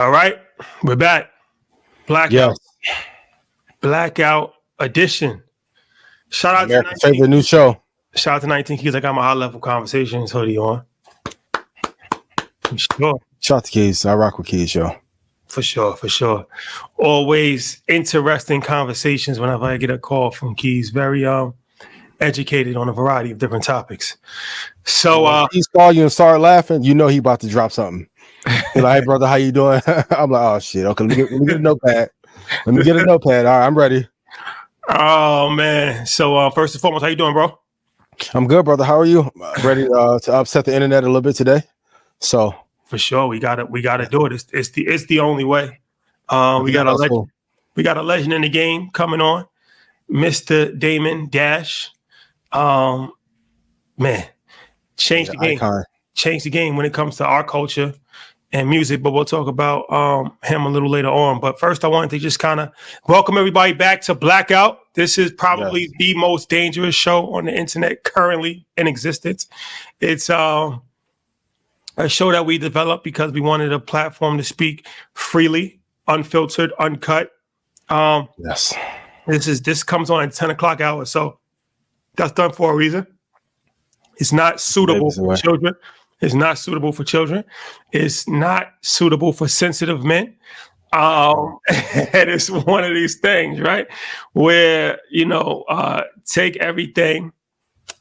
All right, we're back. Blackout. Yes. Blackout edition. Shout out America's to 19 favorite new show. Shout out to 19 Keys. I got my high level conversations hoodie on. For sure. Shout out to Keys. I rock with Keys, yo. For sure. Always interesting conversations whenever I get a call from Keys. Very educated on a variety of different topics. So when Keys call you and start laughing, you know he about to drop something. He's like, hey brother, how you doing? I'm like, oh shit. Okay, let me get a notepad. All right, I'm ready. Oh man. So first and foremost, how you doing, bro? I'm good, brother. How are you? Ready to upset the internet a little bit today? So for sure, we gotta do it. It's the only way. We got a legend in the game coming on, Mr. Damon Dash. Man, changed the game. Icon. Changed the game when it comes to our culture and music, but we'll talk about him a little later on. But first, I wanted to just kind of welcome everybody back to Blackout. This is probably the most dangerous show on the internet currently in existence. It's a show that we developed because we wanted a platform to speak freely, unfiltered, uncut. Yes. This comes on at 10 o'clock hour, so that's done for a reason. It's not suitable for children. It's not suitable for children. It's not suitable for sensitive men. And it's one of these things, right? Where, take everything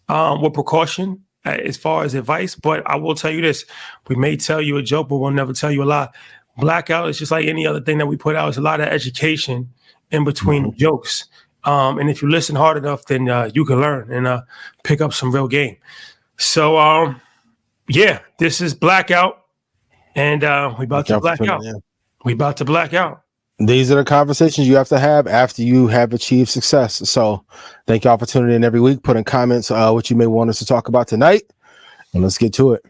with precaution as far as advice. But I will tell you this. We may tell you a joke, but we'll never tell you a lie. Blackout is just like any other thing that we put out. It's a lot of education in between jokes. And if you listen hard enough, then you can learn and pick up some real game. So, this is Blackout, and we about to black out. We about to black out. These are the conversations you have to have after you have achieved success. So thank y'all for tuning in every week. Put in comments what you may want us to talk about tonight, and let's get to it.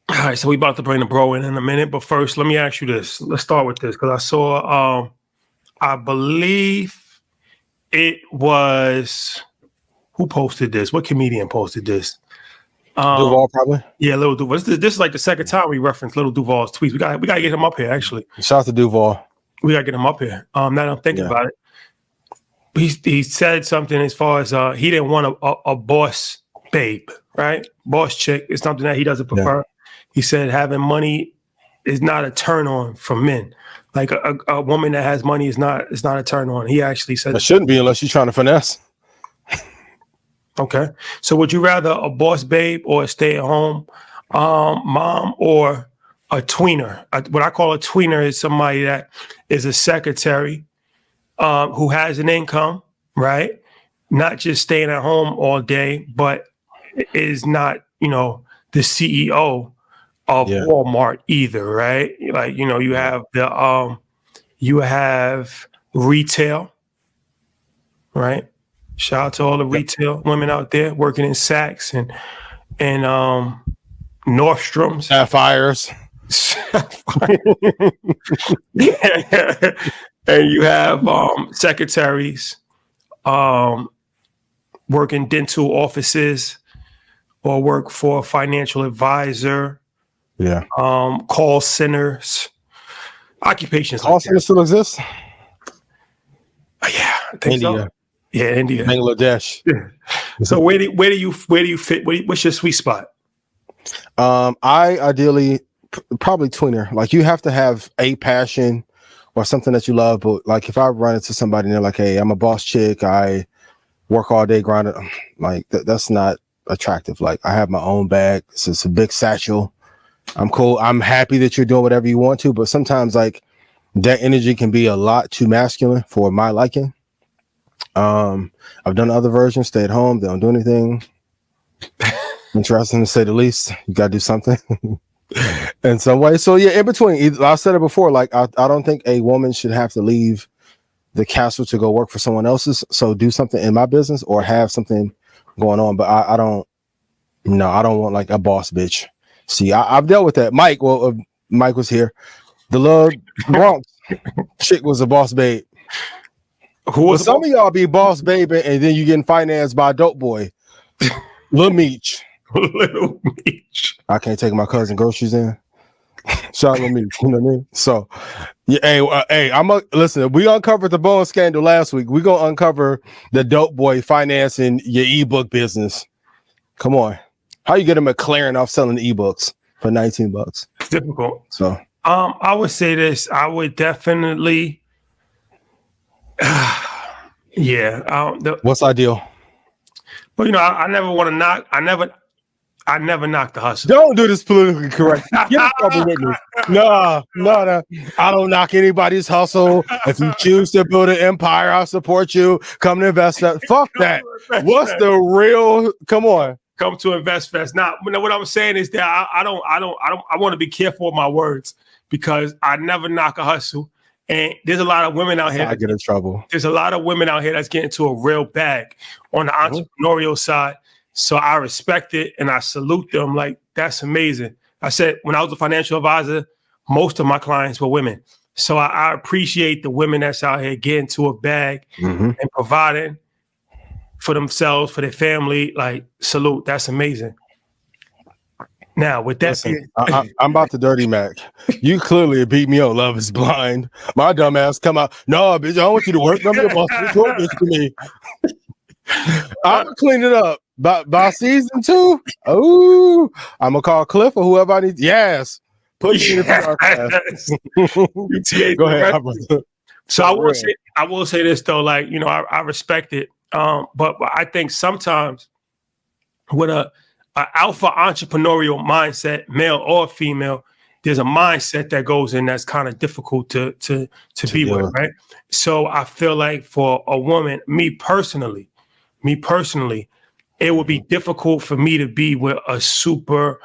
All right, so we about to bring the bro in a minute, but first, let me ask you this. Let's start with this, because I saw, I believe it was, who posted this? What comedian posted this? Duval, probably. Yeah, Lil Duval. This is like the second time we referenced Lil Duval's tweets. We got to get him up here. Actually, shout out to Duval. We got to get him up here. Now that I'm thinking about it, he said something as far as he didn't want a boss babe, right? Boss chick is something that he doesn't prefer. Yeah. He said having money is not a turn on for men. Like a woman that has money is not a turn on. He actually said it shouldn't be unless you're trying to finesse. Okay. So would you rather a boss babe or a stay-at-home mom or a tweener? What I call a tweener is somebody that is a secretary who has an income, right? Not just staying at home all day, but is not, the CEO of Walmart either, right? Like, you have you have retail, right? Shout out to all the retail women out there working in Saks and Nordstrom's. Sapphires. And you have secretaries work in dental offices or work for a financial advisor. Yeah. Call centers. Occupations. Call centers still exist? Yeah, I think India. So. Yeah, India, Bangladesh. Yeah. So where do you fit? What's your sweet spot? I ideally probably tweener. Like you have to have a passion or something that you love. But like if I run into somebody and they're like, "Hey, I'm a boss chick. I work all day grinding," like that's not attractive. Like I have my own bag. It's a big satchel. I'm cool. I'm happy that you're doing whatever you want to. But sometimes like that energy can be a lot too masculine for my liking. I've done other versions, stay at home, they don't do anything. Interesting to say the least. You gotta do something in some way. So yeah, in between, I said it before, like I don't think a woman should have to leave the castle to go work for someone else's. So do something in my business or have something going on. But I don't want like a boss bitch. See, I've dealt with that. Mike was here. The little Bronx chick was a boss babe. Some of y'all be boss baby and then you getting financed by a dope boy. Lil Meech. Little Meech. I can't take my cousin groceries in. Shout out to me. You know what I mean? So, yeah, hey, listen. We uncovered the Bone scandal last week. We gonna uncover the dope boy financing your ebook business. Come on, how you get a McLaren off selling ebooks for $19? It's difficult. So, I would say this. I would definitely, what's ideal? But I never want to knock. I never knock the hustle. Don't do this politically correct. Get in trouble with me. No. I don't knock anybody's hustle. If you choose to build an empire, I'll support you. Come to Invest Fest. Fuck that. What's the real? Come on. Come to Invest Fest. Now, what I'm saying is that I want to be careful with my words because I never knock a hustle. And there's a lot of women out here. I get in trouble. There's a lot of women out here that's getting to a real bag on the entrepreneurial side. So I respect it and I salute them. Like, that's amazing. I said, when I was a financial advisor, most of my clients were women. So I appreciate the women that's out here getting to a bag and providing for themselves, for their family. Like, salute. That's amazing. Now, with that Listen, I'm about to dirty Mac. You clearly beat me on Love is Blind. My dumb ass come out. No, bitch, I don't want you to work. I'm your boss. Report this to me. I'm gonna clean it up by season 2. Oh, I'm gonna call Cliff or whoever I need. Yes, put me in the podcast. Go ahead. So I will say this though, like, I respect it. But I think sometimes with a alpha entrepreneurial mindset, male or female, there's a mindset that goes in that's kind of difficult to be with, right? So I feel like for a woman, me personally, it would be difficult for me to be with a super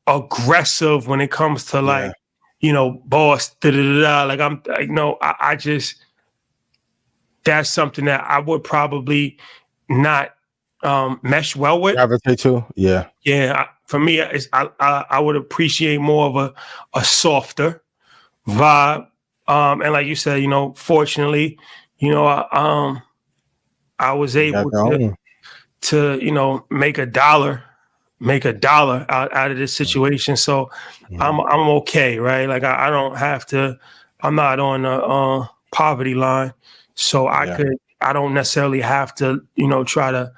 aggressive when it comes to like, boss, like I just, that's something that I would probably not mesh well with. Gravitate to, yeah. For me, I would appreciate more of a softer vibe, and like you said, fortunately, I was able to make a dollar out of this situation. So I'm okay, right? Like I don't have to. I'm not on the poverty line, so I don't necessarily have to, try to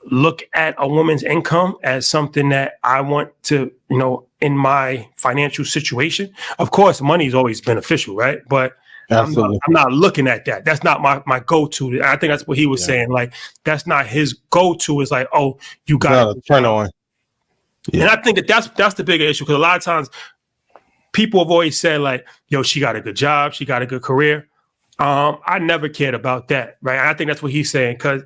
look at a woman's income as something that I want to, in my financial situation. Of course, money is always beneficial, right? But I'm not looking at that. That's not my go-to. I think that's what he was saying. Like, that's not his go-to. Is like, oh, you got to turn on. Yeah. And I think that's the bigger issue, because a lot of times people have always said like, yo, she got a good job, she got a good career. I never cared about that, right? And I think that's what he's saying, because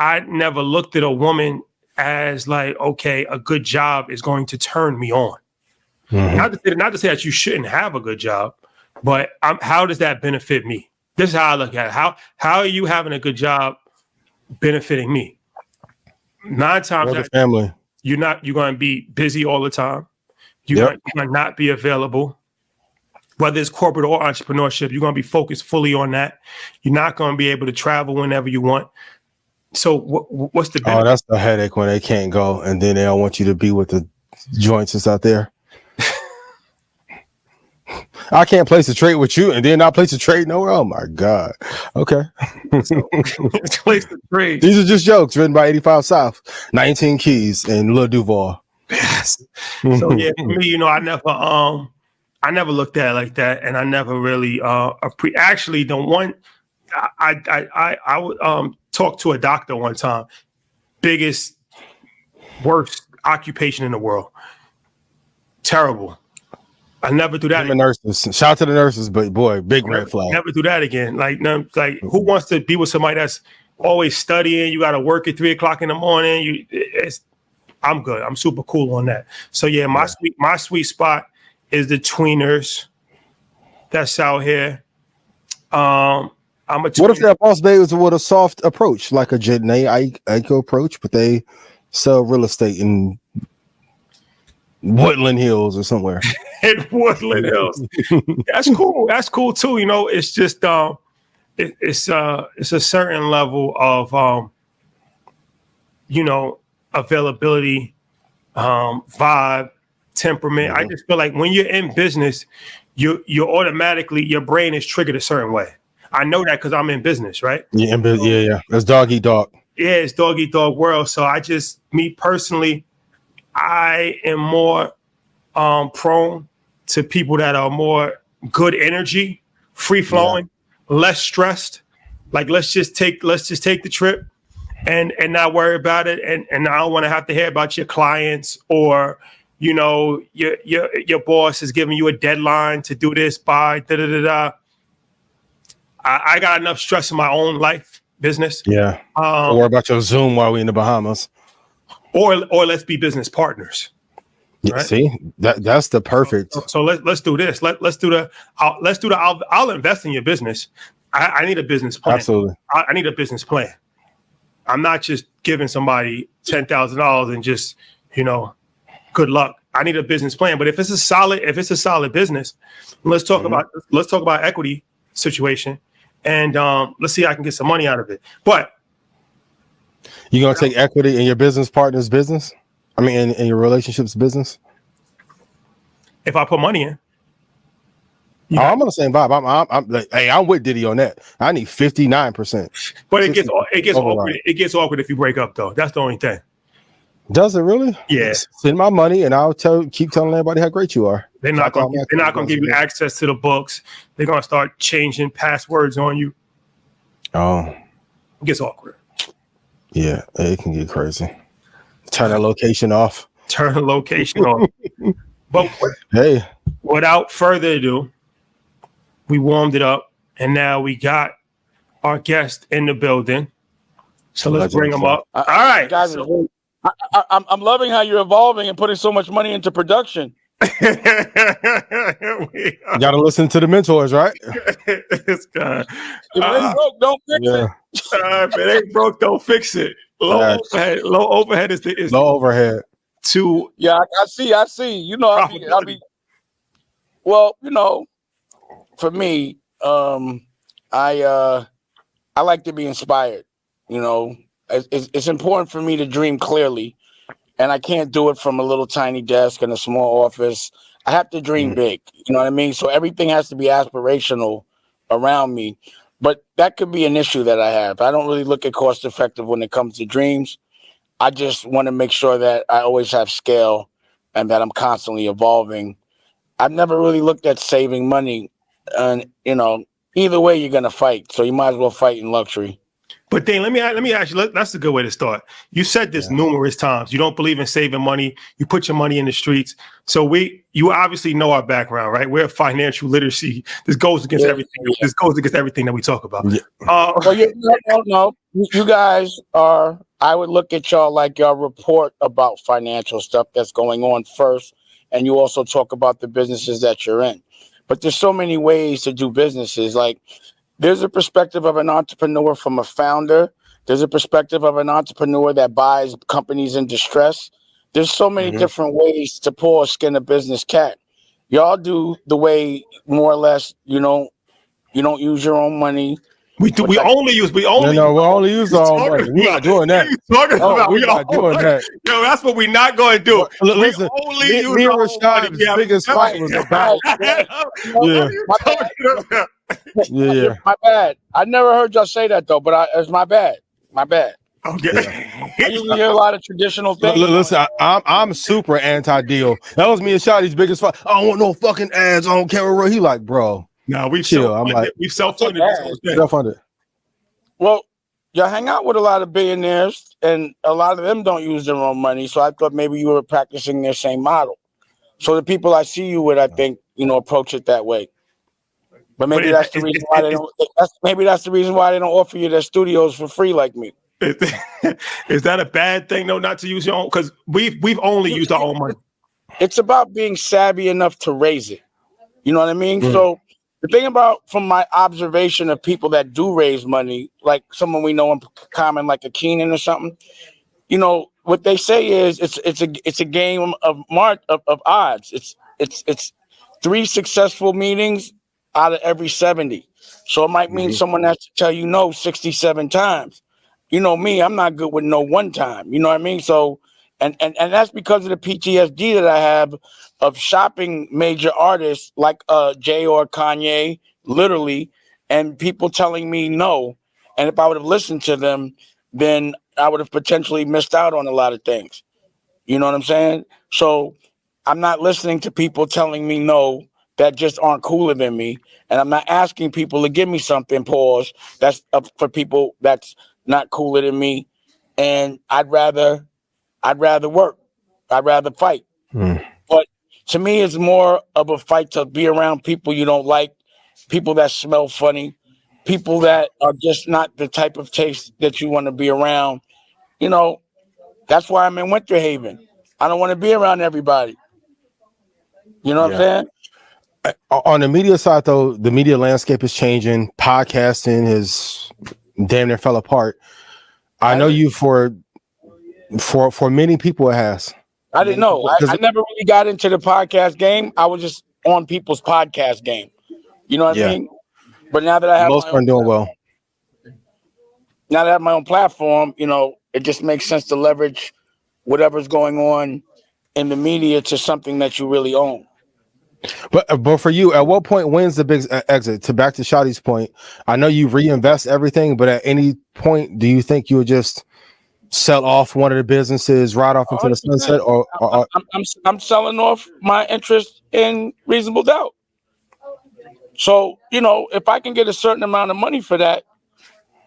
I never looked at a woman as like, okay, a good job is going to turn me on. Not to say that you shouldn't have a good job, but how does that benefit me? This is how I look at it. How are you having a good job benefiting me? 9 times out of 10, family. You're going to be busy all the time. You're going to not be available. Whether it's corporate or entrepreneurship, you're going to be focused fully on that. You're not going to be able to travel whenever you want. So what's the benefit? Oh, that's the headache when they can't go, and then they don't want you to be with the joints that's out there. I can't place a trade with you and then not place a trade nowhere. Oh my God. Okay. Place the trade. These are just jokes written by 85 South, 19 Keys, and Lil Duval. Yes. So yeah, for me, I never looked at it like that, and I never really actually the one I would talk to a doctor one time. Biggest, worst occupation in the world. Terrible. I never do that. Nurses. Shout out to the nurses, but boy, big red flag. Never do that again. Like who wants to be with somebody that's always studying? You got to work at 3:00 in the morning. I'm good. I'm super cool on that. So yeah, my sweet spot is the tweeners that's out here. I'm a tweener. What if that boss babe was with a soft approach, like a Janae Aiko approach, but they sell real estate in Woodland Hills or somewhere? In Woodland Hills. That's cool. That's cool too. It's just it's a certain level of availability, vibe, temperament. I just feel like when you're in business, you're automatically, your brain is triggered a certain way. I know that because I'm in business, right? Yeah, yeah. It's dog eat dog. Yeah, it's dog eat dog world. So me personally, I am more prone to people that are more good energy, free flowing, less stressed. Like let's just take the trip and not worry about it. And I don't want to have to hear about your clients or your boss is giving you a deadline to do this by da da da da. I got enough stress in my own life, business. Yeah. Don't worry about your Zoom while we in the Bahamas. Or let's be business partners. Yeah, right? See, that's the perfect. So let's do this. Let's do the I'll invest in your business. I need a business plan. Absolutely. I need a business plan. I'm not just giving somebody $10,000 and just, good luck. I need a business plan. But if it's a solid business, let's talk about equity situation, and let's see how I can get some money out of it. But you gonna take equity in your business partner's business? I mean, in your relationship's business? If I put money in. I'm on the same vibe. I'm like, hey, I'm with Diddy on that. I need 59%. But it gets awkward. It gets awkward if you break up, though. That's the only thing. Does it really? Yeah. Send my money, and I'll keep telling everybody how great you are. They're not going to give you access to the books. They're going to start changing passwords on you. Oh, it gets awkward. Yeah, it can get crazy. Turn the location off. But hey, without further ado, we warmed it up, and now we got our guest in the building. So let's bring him up. All right, guys. I'm loving how you're evolving and putting so much money into production. You got to listen to the mentors, right? This guy. If it ain't broke, don't fix it. If it ain't broke, don't fix it. Low overhead is low overhead. Yeah, I see. I'll be. Well, for me, I like to be inspired. It's important for me to dream clearly, and I can't do it from a little tiny desk in a small office. I have to dream big. You know what I mean? So everything has to be aspirational around me. But that could be an issue that I have. I don't really look at cost effective when it comes to dreams. I just want to make sure that I always have scale and that I'm constantly evolving. I've never really looked at saving money. And, either way, you're going to fight. So you might as well fight in luxury. But then let me ask you, that's a good way to start. You said this numerous times. You don't believe in saving money. You put your money in the streets. So you obviously know our background, right? We're financial literacy. This goes against everything. This goes against everything that we talk about. No. You guys are, I would look at y'all like y'all report about financial stuff that's going on first. And you also talk about the businesses that you're in. But there's so many ways to do businesses. Like, there's a perspective of an entrepreneur from a founder. There's a perspective of an entrepreneur that buys companies in distress. There's so many different ways to pull a skin a business cat. Y'all do the way more or less, you don't use your own money. We only use our own money. We're not doing that. We're not doing that. Yo, that's what we're not going to do. Listen, me and Rashad's biggest fight was about. Yeah. My bad. I never heard y'all say that though, but it's my bad. Okay. I usually hear a lot of traditional things. Listen, I'm super anti-deal. That was me and Shotty's biggest fight. I don't want no fucking ads. I don't care what he like, bro. No, we chill. I'm like, we've self-funded. Self-funded. Well, y'all hang out with a lot of billionaires, and a lot of them don't use their own money. So I thought maybe you were practicing their same model. So the people I see you with, I think, approach it that way. But maybe that's the reason why they don't. Maybe that's the reason why they don't offer you their studios for free like me. Is that a bad thing though, not to use your own? Because we've only used our own money. It's about being savvy enough to raise it. You know what I mean? So the thing about, from my observation of people that do raise money, like someone we know in common, like a Keenan or something, what they say is it's a game of odds. It's 3 successful meetings out of every 70. So it might mean someone has to tell you no 67 times. You know me, I'm not good with no one time. You know what I mean? So And that's because of the PTSD that I have of shopping major artists like Jay or Kanye, literally, and people telling me no. And if I would have listened to them, then I would have potentially missed out on a lot of things. You know what I'm saying? So I'm not listening to people telling me no that just aren't cooler than me. And I'm not asking people to give me something, pause, that's for people that's not cooler than me. And I'd rather work. I'd rather fight. But to me, it's more of a fight to be around people you don't like, people that smell funny, people that are just not the type of taste that you want to be around. You know, that's why I'm in Winter Haven. I don't want to be around everybody. You know what I'm saying? On the media side, though, the media landscape is changing. Podcasting has damn near fell apart. I know you for many people it has. I didn't know. I never really got into the podcast game. I was just on people's podcast game. You know what I mean? But now that I have most are doing well. Now that I have my own platform, you know, it just makes sense to leverage whatever's going on in the media to something that you really own. But for you, at what point when's the big exit? To back to Shotty's point, I know you reinvest everything, but at any point, do you think you would just sell off one of the businesses, ride off into 100%. The sunset, or I'm selling off my interest in Reasonable Doubt. So, you know, if I can get a certain amount of money for that,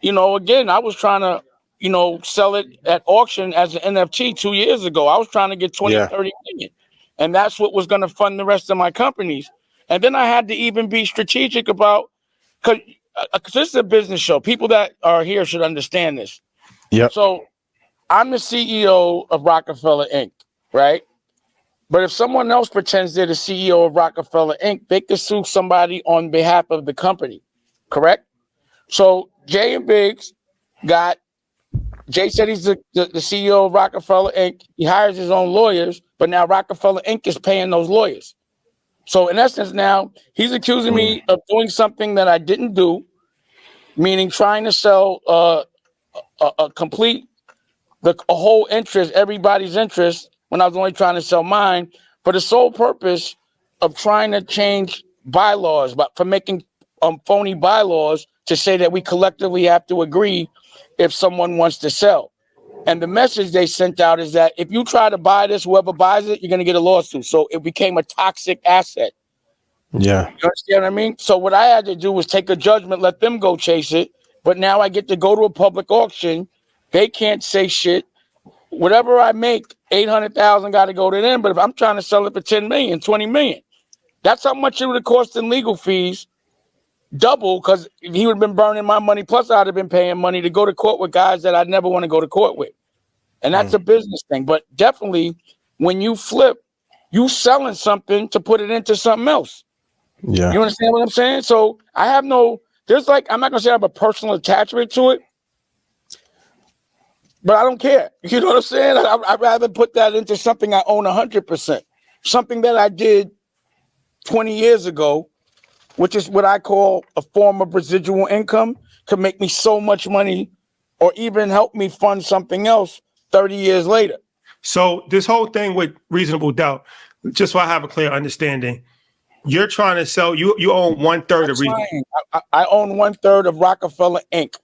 you know, again, I was trying to, you know, sell it at auction as an NFT 2 years ago. I was trying to get 20, 30 million. And that's what was going to fund the rest of my companies. And then I had to even be strategic about, because this is a business show. People that are here should understand this. Yeah. So I'm the CEO of Roc-A-Fella Inc., right? But if someone else pretends they're the CEO of Roc-A-Fella Inc., they could sue somebody on behalf of the company, correct? So Jay and Biggs Jay said he's the CEO of Roc-A-Fella Inc. He hires his own lawyers, but now Roc-A-Fella Inc. is paying those lawyers. So in essence, now he's accusing me of doing something that I didn't do, meaning trying to sell a whole interest, everybody's interest, when I was only trying to sell mine, for the sole purpose of trying to change bylaws, but for making phony bylaws to say that we collectively have to agree if someone wants to sell. And the message they sent out is that if you try to buy this, whoever buys it, you're going to get a lawsuit. So it became a toxic asset. Yeah. You understand what I mean? So what I had to do was take a judgment, let them go chase it. But now I get to go to a public auction. They can't say shit. Whatever I make, 800,000 got to go to them. But if I'm trying to sell it for 10 million, 20 million, that's how much it would have cost in legal fees. Double, because he would have been burning my money. Plus, I'd have been paying money to go to court with guys that I'd never want to go to court with. And that's a business thing. But definitely, when you flip, you selling something to put it into something else. Yeah. You understand what I'm saying? So I have I'm not going to say I have a personal attachment to it, but I don't care. You know what I'm saying? I'd rather put that into something I own 100%. Something that I did 20 years ago, which is what I call a form of residual income, could make me so much money or even help me fund something else 30 years later. So this whole thing with Reasonable Doubt, just so I have a clear understanding, you're trying to sell, you own 1/3 of Reasonable. I own 1/3 of Roc-A-Fella Inc.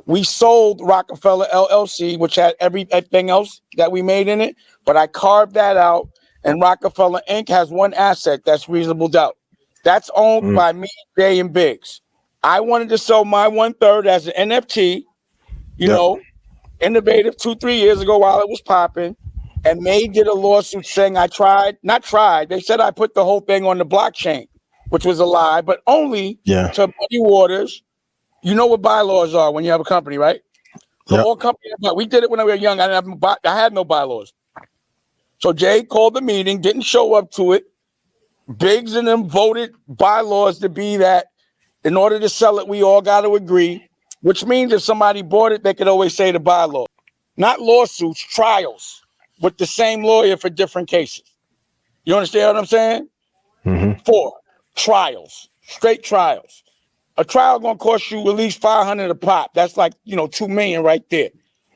We sold Roc-A-Fella LLC, which had everything else that we made in it, but I carved that out, and Roc-A-Fella Inc. has one asset, that's Reasonable Doubt. That's owned by me, Jay, and Biggs. I wanted to sell my 1/3 as an NFT, you know, innovative 2-3 years ago while it was popping, and they did a lawsuit saying they said I put the whole thing on the blockchain, which was a lie, but only to muddy waters. You know what bylaws are when you have a company, right? So all companies, we did it when we were young. I had no bylaws. So Jay called the meeting, didn't show up to it. Biggs and them voted bylaws to be that in order to sell it, we all got to agree, which means if somebody bought it, they could always say the bylaw. Not lawsuits, trials with the same lawyer for different cases. You understand what I'm saying? 4 trials, straight trials. A trial going to cost you at least $500 a pop. That's like, $2 million right there.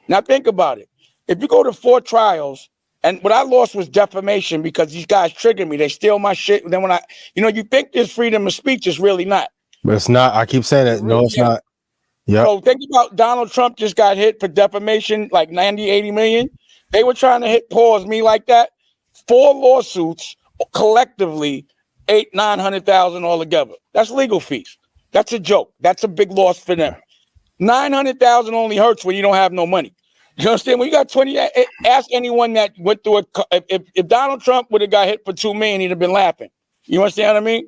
Now think about it. If you go to 4 trials And what I lost was defamation because these guys triggered me. They steal my shit. And then when you think there's freedom of speech, it's really not. But it's not. I keep saying that. No, it's not. Yeah. So think about Donald Trump just got hit for defamation, like 90, 80 million. They were trying to hit pause me like that. 4 lawsuits collectively, 900,000 altogether. That's legal fees. That's a joke. That's a big loss for them. 900,000 only hurts when you don't have no money. You understand? When you got 20, ask anyone that went through if Donald Trump would have got hit for 2 million, he'd have been laughing. You understand what I mean?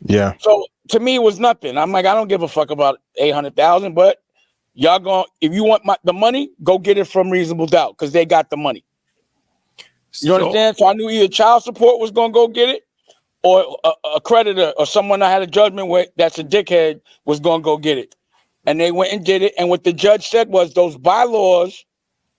Yeah. So to me, it was nothing. I'm like, I don't give a fuck about 800,000, but y'all if you want the money, go get it from Reasonable Doubt because they got the money. You understand? So I knew either child support was going to go get it or a creditor or someone I had a judgment with that's a dickhead was going to go get it. And they went and did it. And what the judge said was those bylaws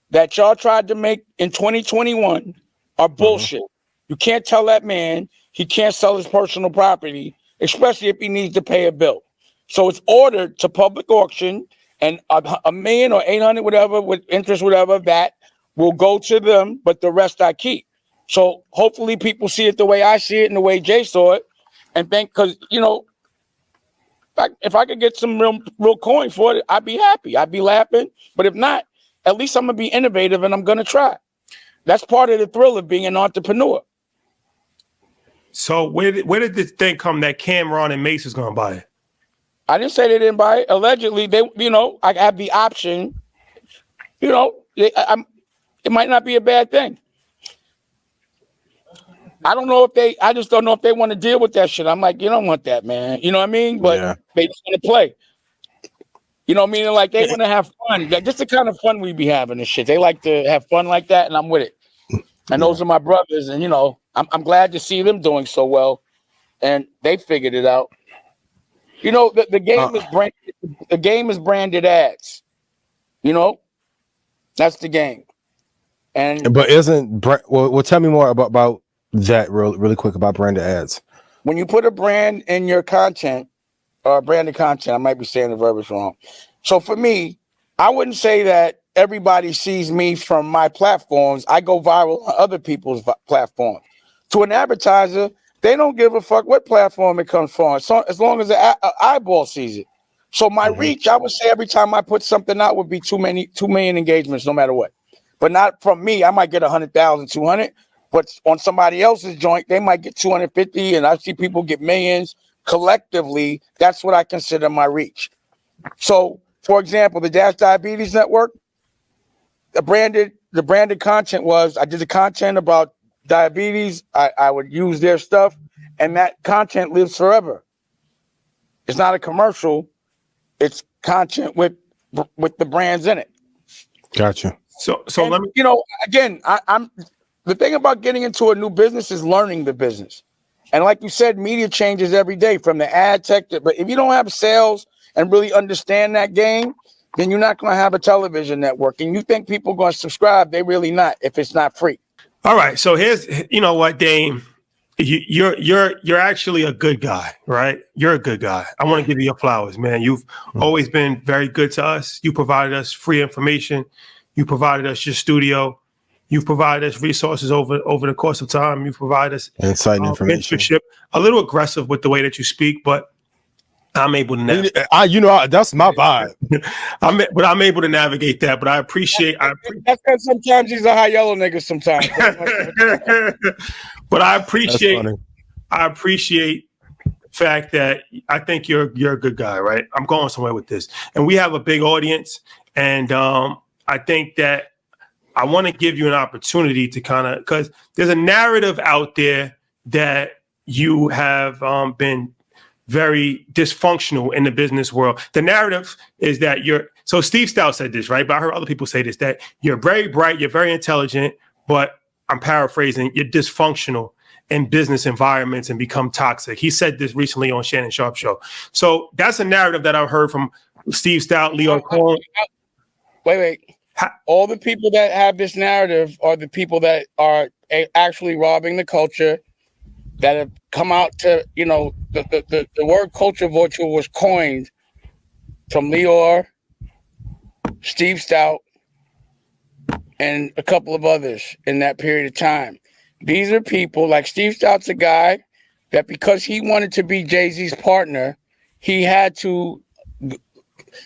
that y'all tried to make in 2021 are bullshit. You can't tell that man he can't sell his personal property, especially if he needs to pay a bill. So it's ordered to public auction, and a million or 800, whatever, with interest, whatever, that will go to them, but the rest I keep. So hopefully people see it the way I see it and the way Jay saw it, and think, because, if I could get some real coin for it, I'd be happy. I'd be laughing. But if not, at least I'm going to be innovative and I'm going to try. That's part of the thrill of being an entrepreneur. So where did this thing come that Cameron and Mace is going to buy it? I didn't say they didn't buy it. Allegedly, I have the option. It might not be a bad thing. I just don't know if they want to deal with that shit. I'm like, you don't want that, man. You know what I mean? But they just want to play. You know what I mean? Like, they want to have fun. Like, just the kind of fun we be having and shit. They like to have fun like that, and I'm with it. And those are my brothers, and I'm glad to see them doing so well, and they figured it out. The game is branded. The game is branded ads. That's the game. But tell me more about that really quick about branded ads. When you put a brand in your content or branded content, I might be saying the verbiage wrong. So for me, I wouldn't say that everybody sees me from my platforms. I go viral on other people's platforms. To an advertiser, they don't give a fuck what platform it comes from, so as long as the eyeball sees it. So my reach, I would say every time I put something out would be 2 million engagements, no matter what. But not from me. I might get 100,000, 200. But on somebody else's joint, they might get 250, and I see people get millions. Collectively, that's what I consider my reach. So, for example, the Dash Diabetes Network, the branded content was, I did the content about diabetes. I would use their stuff, and that content lives forever. It's not a commercial. It's content with the brands in it. Gotcha. So and, let me, again, I'm the thing about getting into a new business is learning the business. And like you said, media changes every day from the ad tech but if you don't have sales and really understand that game, then you're not going to have a television network. And you think people are going to subscribe, they really not if it's not free. all right. So here's, what, Dame, you're actually a good guy, right? You're a good guy. I want to give you your flowers, man. You've always been very good to us. You provided us free information. You provided us your studio. You've provided us resources over the course of time. You've provided us insight and information. Mentorship. A little aggressive with the way that you speak, but I'm able to navigate. That's my vibe. I'm able to navigate that. But I appreciate. That's because sometimes he's a high yellow nigga. Sometimes, but I appreciate. I appreciate the fact that I think you're a good guy, right? I'm going somewhere with this, and we have a big audience, and I think that I want to give you an opportunity to because there's a narrative out there that you have been very dysfunctional in the business world. The narrative is that so Steve Stoute said this, right? But I heard other people say this, that you're very bright, you're very intelligent, but I'm paraphrasing, you're dysfunctional in business environments and become toxic. He said this recently on Shannon Sharp Show. So that's a narrative that I've heard from Steve Stoute, Lyor Cohen. Wait. All the people that have this narrative are the people that are actually robbing the culture, that have come out to, the word culture vulture was coined from Lyor, Steve Stoute, and a couple of others in that period of time. These are people like Steve Stoute's a guy that because he wanted to be Jay-Z's partner, he had to,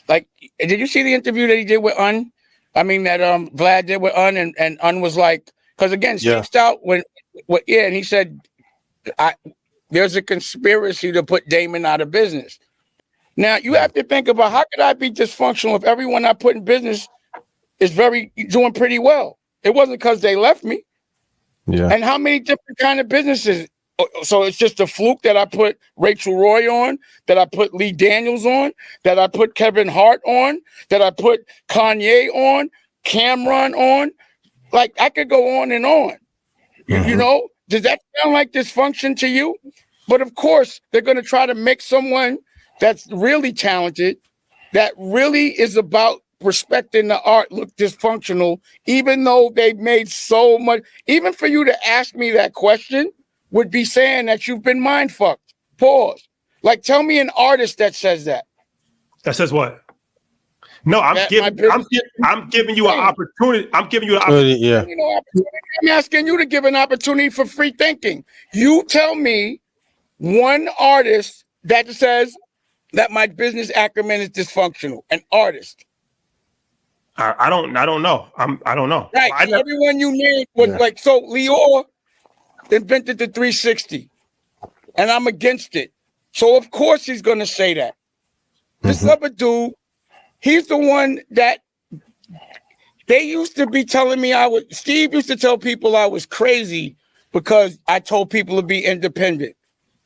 like, did you see the interview that he did with Un? I mean, that Vlad did with Un, and Un was like, because again, Steve Stoute, and he said, there's a conspiracy to put Damon out of business. Now, you have to think about, how could I be dysfunctional if everyone I put in business is doing pretty well? It wasn't because they left me. Yeah. And how many different kind of businesses? So it's just a fluke that I put Rachel Roy on, that I put Lee Daniels on, that I put Kevin Hart on, that I put Kanye on, Cameron on. Like, I could go on and on. You know, does that sound like dysfunction to you? But of course, they're going to try to make someone that's really talented, that really is about respecting the art, look dysfunctional, even though they've made so much. Even for you to ask me that question would be saying that you've been mind fucked. Pause. Like, tell me an artist that says that. That says what? No, I'm giving you an opportunity. I'm giving you an opportunity. Yeah. I'm asking you to give an opportunity for free thinking. You tell me one artist that says that my business acumen is dysfunctional. An artist. I don't know. I don't know. Right. Everyone you named was like, so Lyor invented the 360, and I'm against it. So of course he's gonna say that. This other dude, he's the one that they used to be telling me Steve used to tell people I was crazy because I told people to be independent.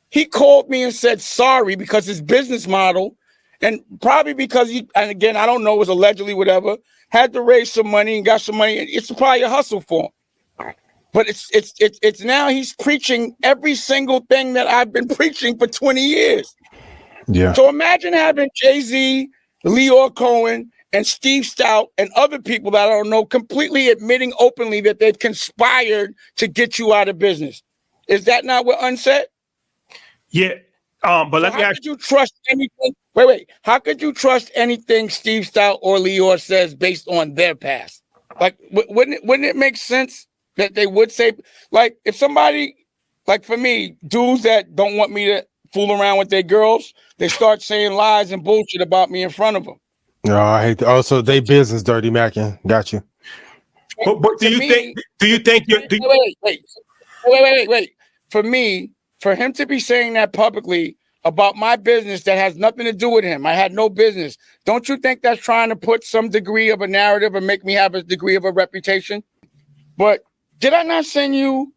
He called me and said sorry because his business model, and probably because and again, I don't know, it was allegedly whatever, had to raise some money and got some money. It's probably a hustle for him. But it's now he's preaching every single thing that I've been preaching for 20 years. Yeah. So imagine having Jay-Z, Lyor Cohen, and Steve Stoute and other people that I don't know completely admitting openly that they've conspired to get you out of business. Is that not what unsaid? Yeah. But so let me ask you. How could you trust anything? Wait. How could you trust anything Steve Stoute or Lyor says based on their past? Like, wouldn't it make sense that they would say, like, if somebody, like for me, dudes that don't want me to fool around with their girls, they start saying lies and bullshit about me in front of them. No, I hate that. Also, they business dirty macking. Got you. But do you think? Wait. For me, for him to be saying that publicly about my business that has nothing to do with him, I had no business. Don't you think that's trying to put some degree of a narrative and make me have a degree of a reputation? But did I not send you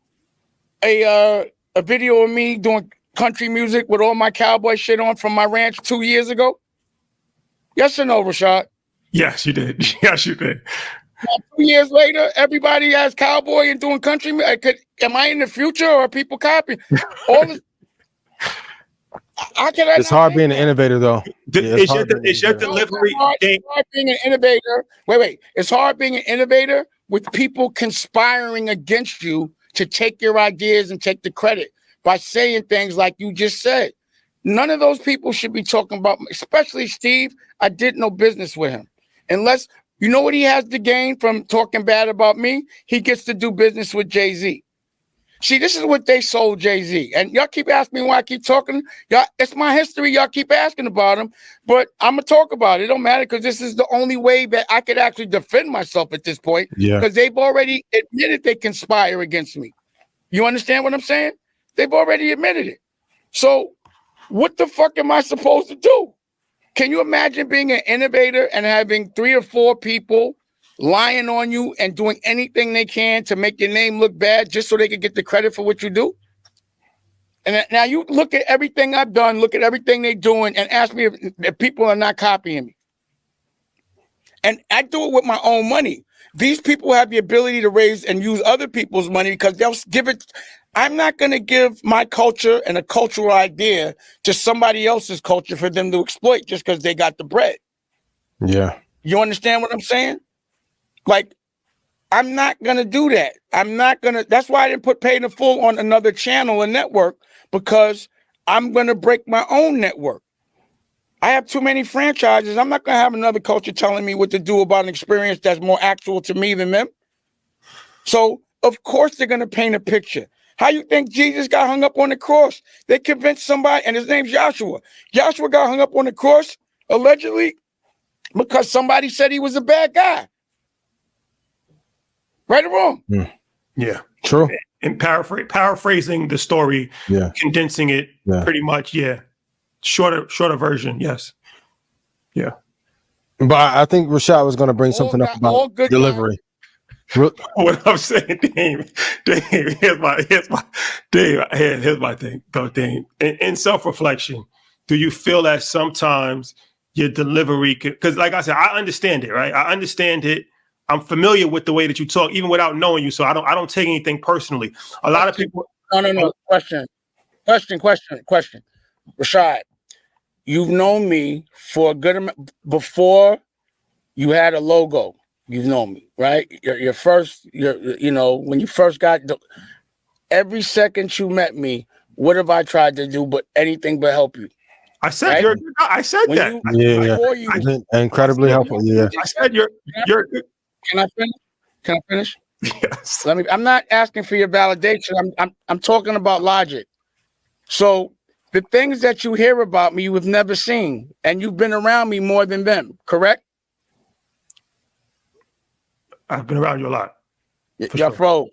a video of me doing country music with all my cowboy shit on from my ranch 2 years ago? Yes or no, Rashad? Yes, you did. Yes, you did. 2 years later, everybody has cowboy and doing country music. Am I in the future or are people copying? All this. It's hard being an innovator, though. It's your delivery. It's hard being an innovator. Wait. It's hard being an innovator with people conspiring against you to take your ideas and take the credit by saying things like you just said. None of those people should be talking about, especially Steve. I did no business with him. Unless, you know what he has to gain from talking bad about me? He gets to do business with Jay-Z. See, this is what they sold Jay-Z. And y'all keep asking me why I keep talking. Y'all, it's my history. Y'all keep asking about him. But I'm going to talk about it. It don't matter because this is the only way that I could actually defend myself at this point. Yeah. Because they've already admitted they conspire against me. You understand what I'm saying? They've already admitted it. So what the fuck am I supposed to do? Can you imagine being an innovator and having 3 or 4 people lying on you and doing anything they can to make your name look bad just so they can get the credit for what you do? And now you look at everything I've done, look at everything they're doing, and ask me if people are not copying me. And I do it with my own money. These people have the ability to raise and use other people's money because they'll give it. I'm not going to give my culture and a cultural idea to somebody else's culture for them to exploit just because they got the bread. Yeah. You understand what I'm saying? Like, I'm not going to do that. That's why I didn't put Paid in Full on another channel or network, because I'm going to break my own network. I have too many franchises. I'm not going to have another culture telling me what to do about an experience that's more actual to me than them. So of course they're gonna paint a picture. How you think Jesus got hung up on the cross? They convinced somebody, and his name's Joshua. Joshua got hung up on the cross, allegedly, because somebody said he was a bad guy. Right or wrong? Yeah. True. And paraphrasing the story, condensing it pretty much, shorter version, yes. Yeah. But I think Rashad was going to bring something up about delivery. What I'm saying, Dave, here's my thing. Go, Dave. In self-reflection, do you feel that sometimes your delivery, because like I said, I understand it, right? I understand it. I'm familiar with the way that you talk, even without knowing you. So I don't take anything personally. A lot of people. No. Question. Rashad, you've known me for a good amount before you had a logo. You've known me, right? When you first got every second you met me, what have I tried to do but anything but help you? I said right? I said when that. Incredibly helpful. Yeah. I said you're. Can I finish? Yes. I'm not asking for your validation. I'm talking about logic. So the things that you hear about me, you have never seen, and you've been around me more than them, correct? I've been around you a lot. Y'all froze.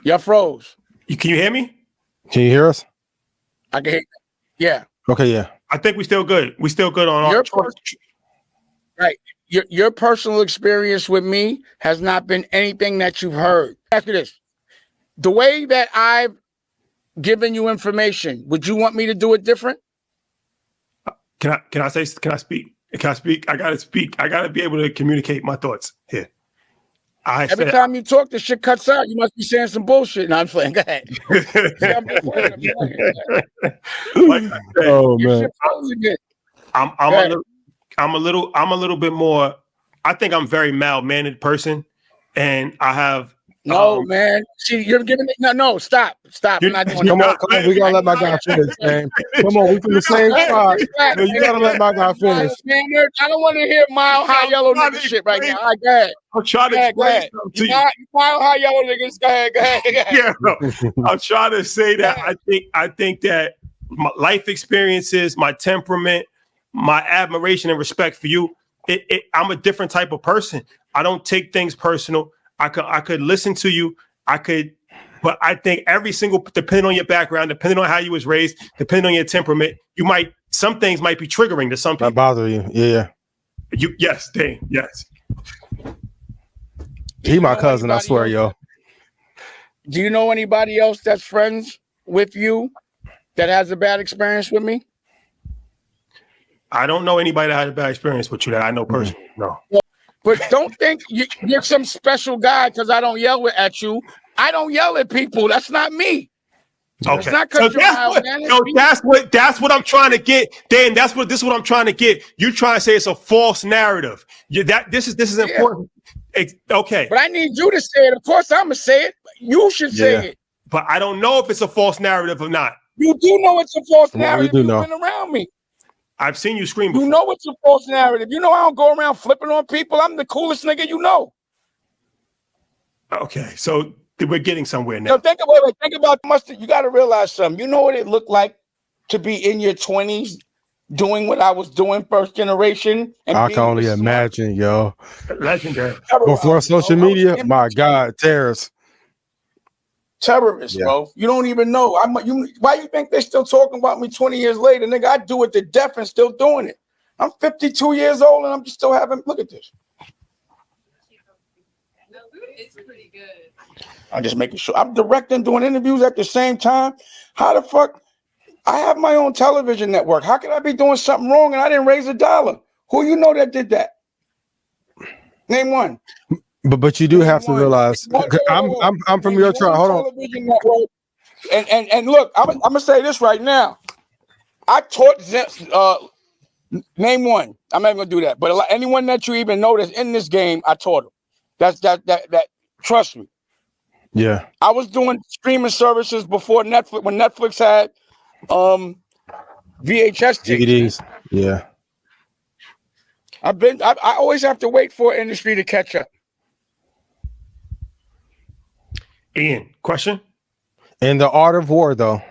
Y'all froze. Can you hear me? Can you hear us? I can hear you. Yeah. Okay, yeah. I think we're still good. We're still good on our right. Your personal experience with me has not been anything that you've heard. After this, the way that I've given you information, would you want me to do it different? Can I speak? Can I speak? I gotta speak. I gotta be able to communicate my thoughts here. Every time you talk, the shit cuts out. You must be saying some bullshit. No, I'm playing. Go ahead. Oh man. I'm a little bit more. I think I'm a very mild-mannered person, and I have. No, man. See, you're giving it. No, stop. I'm not doing Come on. We gotta let my guy finish, man. Come on, we from the same spot. You gotta let my guy finish. I don't want to hear Mile High Yellow nigga shit right now. All right, go ahead. I'm trying to explain something to you. Mile High Yellow niggas. Go ahead. Yeah, no. I'm trying to say that I think that my life experiences, my temperament, my admiration and respect for you, I'm a different type of person. I don't take things personal. I could listen to you. But I think depending on your background, depending on how you was raised, depending on your temperament, some things might be triggering to some people. That bother you. Yeah. Yes, Dane. Yes. He my cousin, I swear, yo. Do you know anybody else that's friends with you that has a bad experience with me? I don't know anybody that had a bad experience with you that I know personally. No. But don't think you're some special guy because I don't yell at you. I don't yell at people. That's not me. Okay. It's not because that's what I'm trying to get. Dan, this is what I'm trying to get. You trying to say it's a false narrative. This is important. Okay. But I need you to say it. Of course, I'm gonna say it. You should say it. But I don't know if it's a false narrative or not. You do know it's a false narrative. You've been around me. I've seen you scream before. You know it's a false narrative. You know I don't go around flipping on people. I'm the coolest nigga you know. Okay, so we're getting somewhere now. No, think about mustard. You got to realize something. You know what it looked like to be in your 20s doing what I was doing, first generation. And I can only imagine, yo. Legendary. Before social media, my God, terrorists. Terrorists, bro. You don't even know. Why you think they're still talking about me 20 years later? Nigga, I do it to death and still doing it. I'm 52 years old and I'm just still having, look at this. It's pretty good. I'm just making sure. I'm directing, doing interviews at the same time. How the fuck? I have my own television network. How can I be doing something wrong and I didn't raise $1? Who you know that did that? Name one. But you do have to realize, I'm from your tribe. Hold on. And look, I'm gonna say this right now. I taught name one. I'm not gonna do that. But anyone that you even know that's in this game, I taught them. That trust me. Yeah. I was doing streaming services before Netflix when Netflix had VHS DVDs. Yeah. I always have to wait for industry to catch up. Ian, question? In the art of war, though,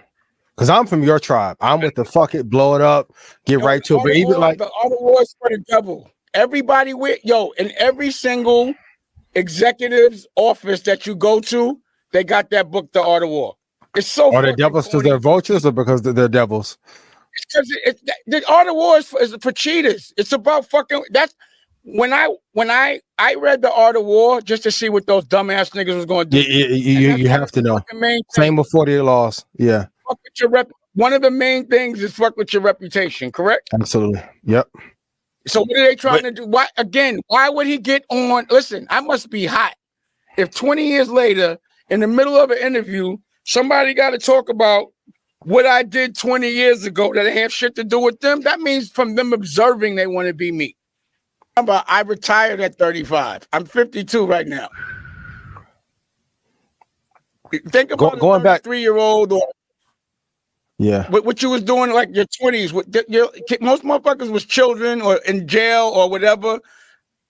because I'm from your tribe. I'm with the fuck it, blow it up, get right to it. But even like the art of war is for the devil. Everybody in every single executive's office that you go to, they got that book, The Art of War. It's so. Are they devils because they're vultures or because they're devils? Because the art of war is for cheaters. It's about fucking. That's when I read the art of war just to see what those dumbass niggas was going to do. You have to know. Same with 48 Laws. Yeah. Fuck with your one of the main things is fuck with your reputation. Correct. Absolutely. Yep. So what are they trying to do? Why would he get on? Listen, I must be hot. If 20 years later, in the middle of an interview, somebody got to talk about what I did 20 years ago that have shit to do with them, that means from them observing they want to be me. I retired at 35. I'm 52 right now. Think about going back 3-year-old or yeah. What you was doing like your 20s. Most motherfuckers was children or in jail or whatever.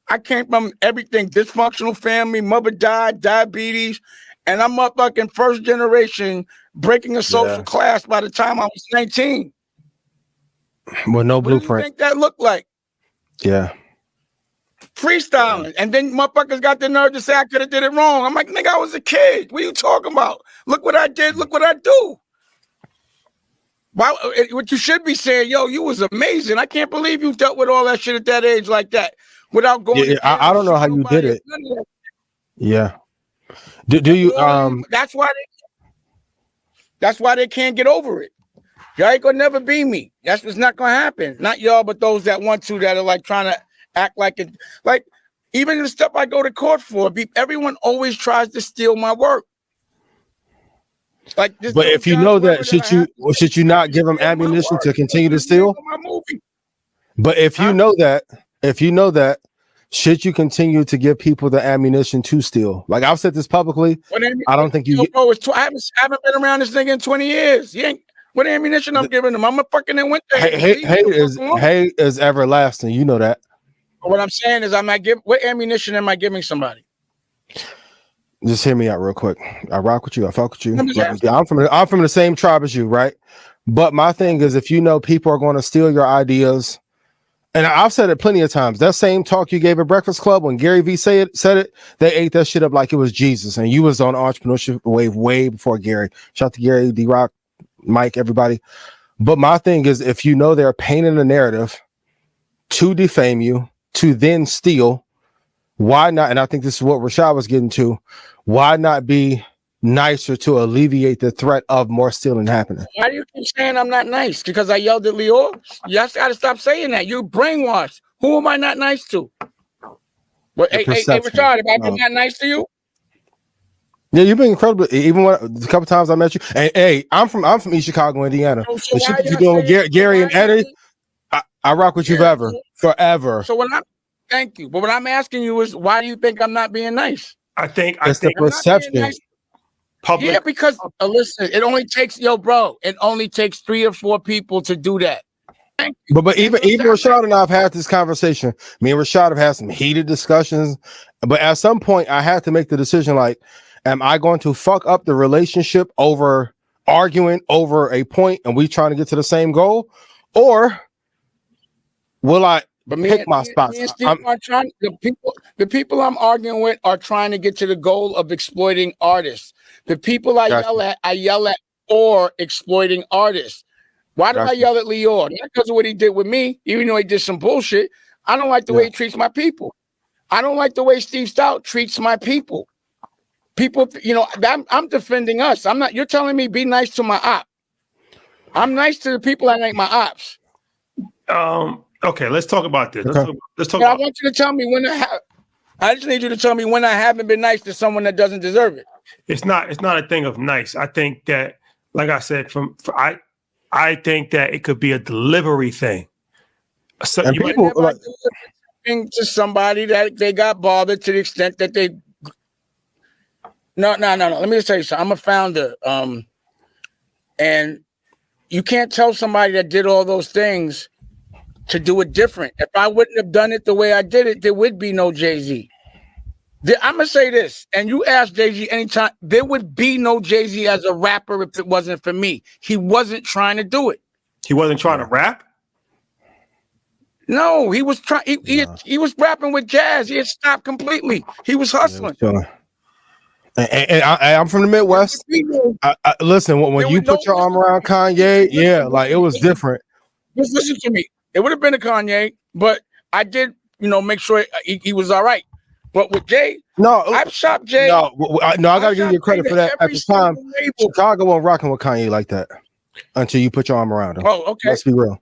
I came from everything, dysfunctional family, mother died, diabetes, and I'm motherfucking first generation breaking a social class by the time I was 19. With no What blueprint. do you think that looked like? Yeah. Freestyling. And then motherfuckers got the nerve to say I could have did it wrong. I'm like, nigga, I was a kid. What are you talking about? Look what I did. Look what I do. What you should be saying, yo, you was amazing. I can't believe you dealt with all that shit at that age like that without going. Yeah, I don't know how you did it. Yeah. Do you That's why they can't get over it. Y'all ain't gonna never be me. That's what's not gonna happen. Not y'all, but those that want to, that are like trying to act like it. Like even the stuff I go to court for, everyone always tries to steal my work. Like this. But if you know that, should you not give them ammunition to continue to steal? But if you know that, should you continue to give people the ammunition to steal? Like I've said this publicly. I don't think you. I haven't been around this nigga in 20 years. You ain't. What ammunition I'm giving them? I'm a fucking in winter. Hate is everlasting. You know that. What I'm saying is, what ammunition am I giving somebody? Just hear me out real quick. I rock with you. I fuck with you. I'm from the same tribe as you, right? But my thing is, if you know people are going to steal your ideas, and I've said it plenty of times, that same talk you gave at Breakfast Club when Gary Vee said it, they ate that shit up like it was Jesus, and you was on entrepreneurship wave way before Gary. Shout out to Gary, D-Rock, Mike, everybody. But my thing is, if you know they're painting a narrative to defame you, to then steal, why not? And I think this is what Rashad was getting to. Why not be nicer to alleviate the threat of more stealing happening? Why do you keep saying I'm not nice? Because I yelled at Lyor? You just got to stop saying that. You're brainwashed. Who am I not nice to? Well, hey, Rashad, have I been not nice to you? Yeah, you've been incredible. Even the couple times I met you. And hey, I'm from East Chicago, Indiana. The shit that you're doing with Gary and Eddie, I rock with you forever. So thank you. But what I'm asking you is, why do you think I'm not being nice? I think the perception. Nice. Public. Yeah, because listen, it only takes 3 or 4 people to do that. But even Rashad and I have had this conversation. Me and Rashad have had some heated discussions. But at some point, I had to make the decision: like, am I going to fuck up the relationship over arguing over a point, and we trying to get to the same goal, or will I? But pick my spots. The people I'm arguing with are trying to get to the goal of exploiting artists. The people I yell at for exploiting artists. Why do I yell at Lyor? Not because of what he did with me, even though he did some bullshit. I don't like the way he treats my people. I don't like the way Steve Stoute treats my people. People, I'm defending us. I'm not. You're telling me be nice to my op. I'm nice to the people that ain't my ops. Okay, let's talk about this. Let's talk. I want you to tell me when I just need you to tell me when I haven't been nice to someone that doesn't deserve it. It's not a thing of nice. I think that, like I said, I think that it could be a delivery thing. So and people like to somebody that they got bothered to the extent that they. No. Let me just tell you something. I'm a founder, and you can't tell somebody that did all those things to do it different. If I wouldn't have done it the way I did it, there would be no Jay-Z. I'm gonna say this, and you ask Jay-Z anytime, there would be no Jay-Z as a rapper if it wasn't for me. He wasn't trying to do it. He wasn't trying to rap? No, he was trying. He was rapping with Jazz. He had stopped completely. He was hustling. And I'm from the Midwest. Listen, when you put your arm around Kanye, like it was different. Just listen to me. It would have been a Kanye, but I did, make sure he was all right. But with Jay, I've shopped Jay. I gotta give you credit for that. At the time, Chicago wasn't rocking with Kanye like that until you put your arm around him. Oh, okay. Let's be real.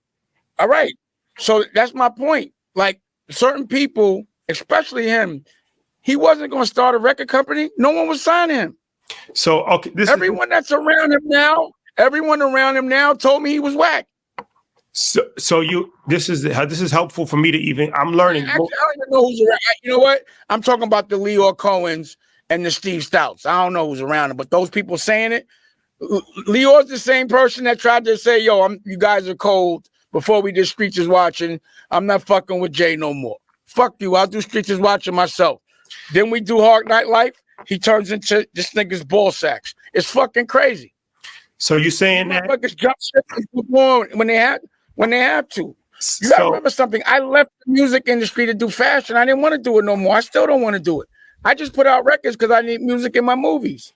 All right. So that's my point. Like certain people, especially him, he wasn't going to start a record company. No one was signing him. So everyone that's around him now told me he was whack. So this is helpful for me to even. I'm learning. Actually, I don't even know who's around. You know what? I'm talking about the Lyor Cohens and the Steve Stoutes. I don't know who's around him, but those people saying it. Lyor's the same person that tried to say, "Yo, you guys are cold." Before we did Streets is Watching, I'm not fucking with Jay no more. Fuck you. I'll do Streets is Watching myself. Then we do Hard Night Life. He turns into this nigga's ball sacks. It's fucking crazy. So you saying that motherfuckers jump ship and perform when they have to. You gotta remember something. I left the music industry to do fashion. I didn't want to do it no more. I still don't want to do it. I just put out records because I need music in my movies.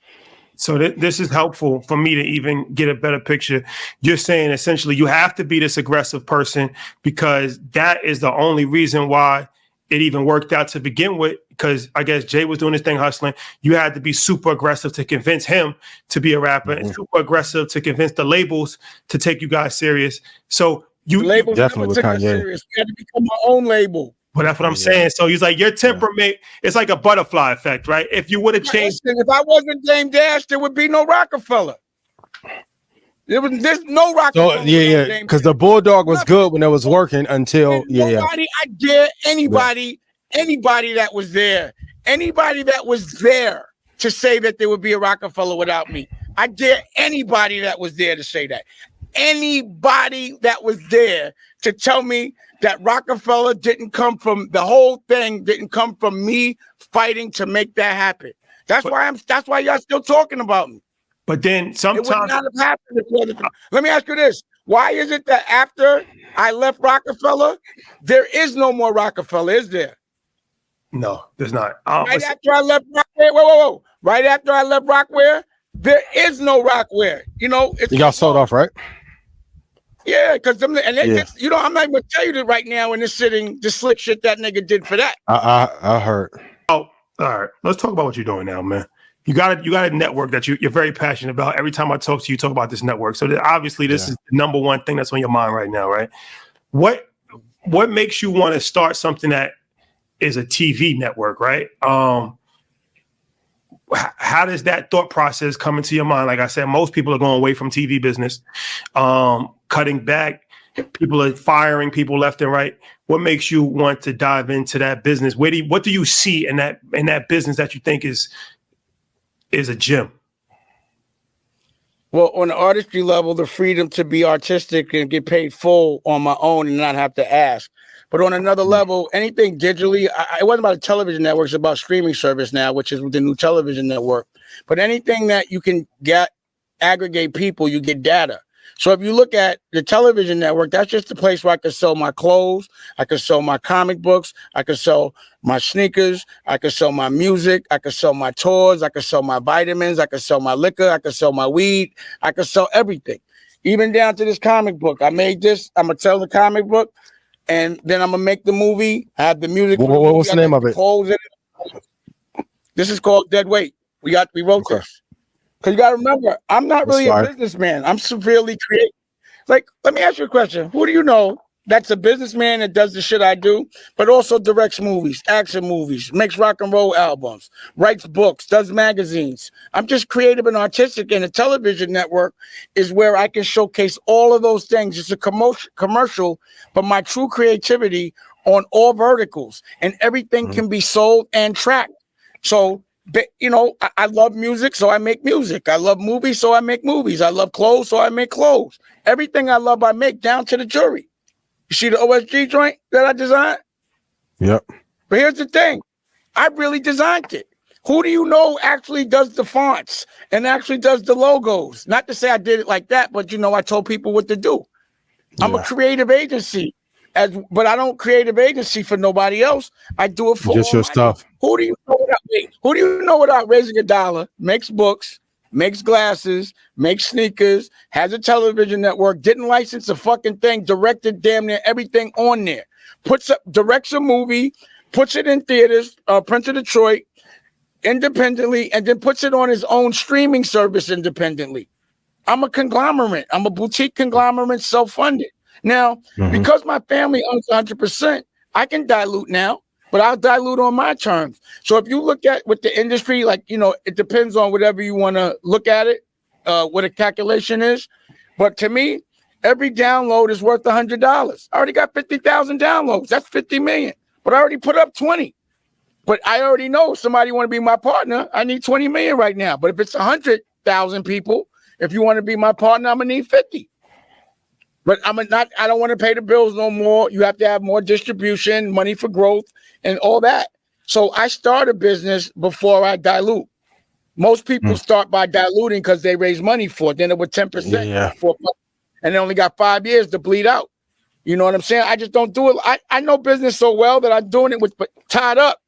So this is helpful for me to even get a better picture. You're saying essentially you have to be this aggressive person because that is the only reason why it even worked out to begin with. Because I guess Jay was doing his thing hustling. You had to be super aggressive to convince him to be a rapper and super aggressive to convince the labels to take you guys serious. So you definitely took us serious. We had to become our own label. But that's what I'm saying. So he's like, your temperament, it's like a butterfly effect, right? If you would have changed. Listen, if I wasn't Dame Dash, there would be no Roc-A-Fella. There's no Roc-A-Fella. So, because the Bulldog was good when it was working until, I dare anybody that was there to say that there would be a Roc-A-Fella without me. I dare anybody that was there to say that. Anybody that was there to tell me that Roc-A-Fella didn't come from me fighting to make that happen. That's why y'all still talking about me. But then sometimes it would not have happened. Let me ask you this. Why is it that after I left Roc-A-Fella, there is no more Roc-A-Fella, is there? No, there's not. Right after I left Rockware, whoa. Right after I left Rockware, there is no Rockware. You got sold off, right? Yeah, because I'm not even gonna tell you that right now in this sitting, the slick shit that nigga did for that. I heard. Oh, all right. Let's talk about what you're doing now, man. You got a network that you're very passionate about. Every time I talk to you, talk about this network. So obviously, this is the number one thing that's on your mind right now, right? What makes you want to start something that is a TV network, right? How does that thought process come into your mind? Like I said, most people are going away from TV business, cutting back. People are firing people left and right. What makes you want to dive into that business? What do you see in that business that you think is a gem? Well, on the artistry level, the freedom to be artistic and get paid full on my own and not have to ask. But on another level, anything digitally, it wasn't about a television network, it's about streaming service now, which is the new television network. But anything that you can aggregate people, you get data. So if you look at the television network, that's just the place where I could sell my clothes, I could sell my comic books, I could sell my sneakers, I could sell my music, I could sell my tours, I could sell my vitamins, I could sell my liquor, I could sell my weed, I could sell everything. Even down to this comic book. I made this, I'm gonna tell the comic book, and then I'm gonna make the movie, have the music. What's the name of it? This is called Dead Weight. We wrote this. Because you got to remember, I'm not really a businessman. I'm severely creative. Like, let me ask you a question. Who do you know that's a businessman that does the shit I do, but also directs movies, action movies, makes rock and roll albums, writes books, does magazines? I'm just creative and artistic, and a television network is where I can showcase all of those things. It's a commercial, but my true creativity on all verticals, and everything can be sold and tracked. So, I love music, so I make music. I love movies, so I make movies. I love clothes, so I make clothes. Everything I love, I make, down to the jewelry. You see the OSG joint that I designed? Yep. But here's the thing. I really designed it. Who do you know actually does the fonts and actually does the logos? Not to say I did it like that, but I told people what to do. I'm a creative agency, but I don't creative agency for nobody else. I do it for just your stuff. Who do you know without raising a dollar? Makes books, makes glasses, makes sneakers, has a television network, didn't license a fucking thing, directed damn near everything on there, directs a movie, puts it in theaters, Prince of Detroit, independently, and then puts it on his own streaming service independently. I'm a conglomerate. I'm a boutique conglomerate, self-funded. Now, because my family owns 100%, I can dilute now, but I'll dilute on my terms. So if you look at with the industry, it depends on whatever you want to look at it, what a calculation is. But to me, every download is worth $100. I already got 50,000 downloads. That's 50 million. But I already put up 20. But I already know if somebody want to be my partner, I need 20 million right now. But if it's 100,000 people, if you want to be my partner, I'm gonna need 50. But I don't want to pay the bills no more. You have to have more distribution, money for growth, and all that. So I start a business before I dilute. Most people start by diluting because they raise money for it. Then it was 10%, and they only got 5 years to bleed out. You know what I'm saying? I just don't do it. I know business so well that I'm doing it with tied up.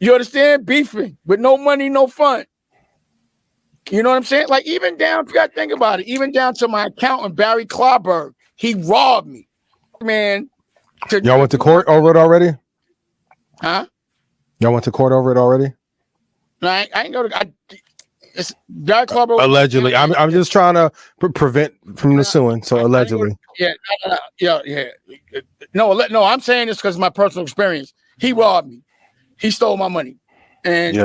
You understand? Beefing with no money, no fun. You know what I'm saying? Like even down, you got to think about it. Even down to my accountant, Barry Clawberg, he robbed me, man. Y'all went to court over it already? Huh? Y'all went to court over it already? No, I ain't go to. It's Barry Clawberg. Allegedly, I'm just trying to prevent from the suing. So allegedly, yeah. No, I'm saying this because of my personal experience. He robbed me. He stole my money, and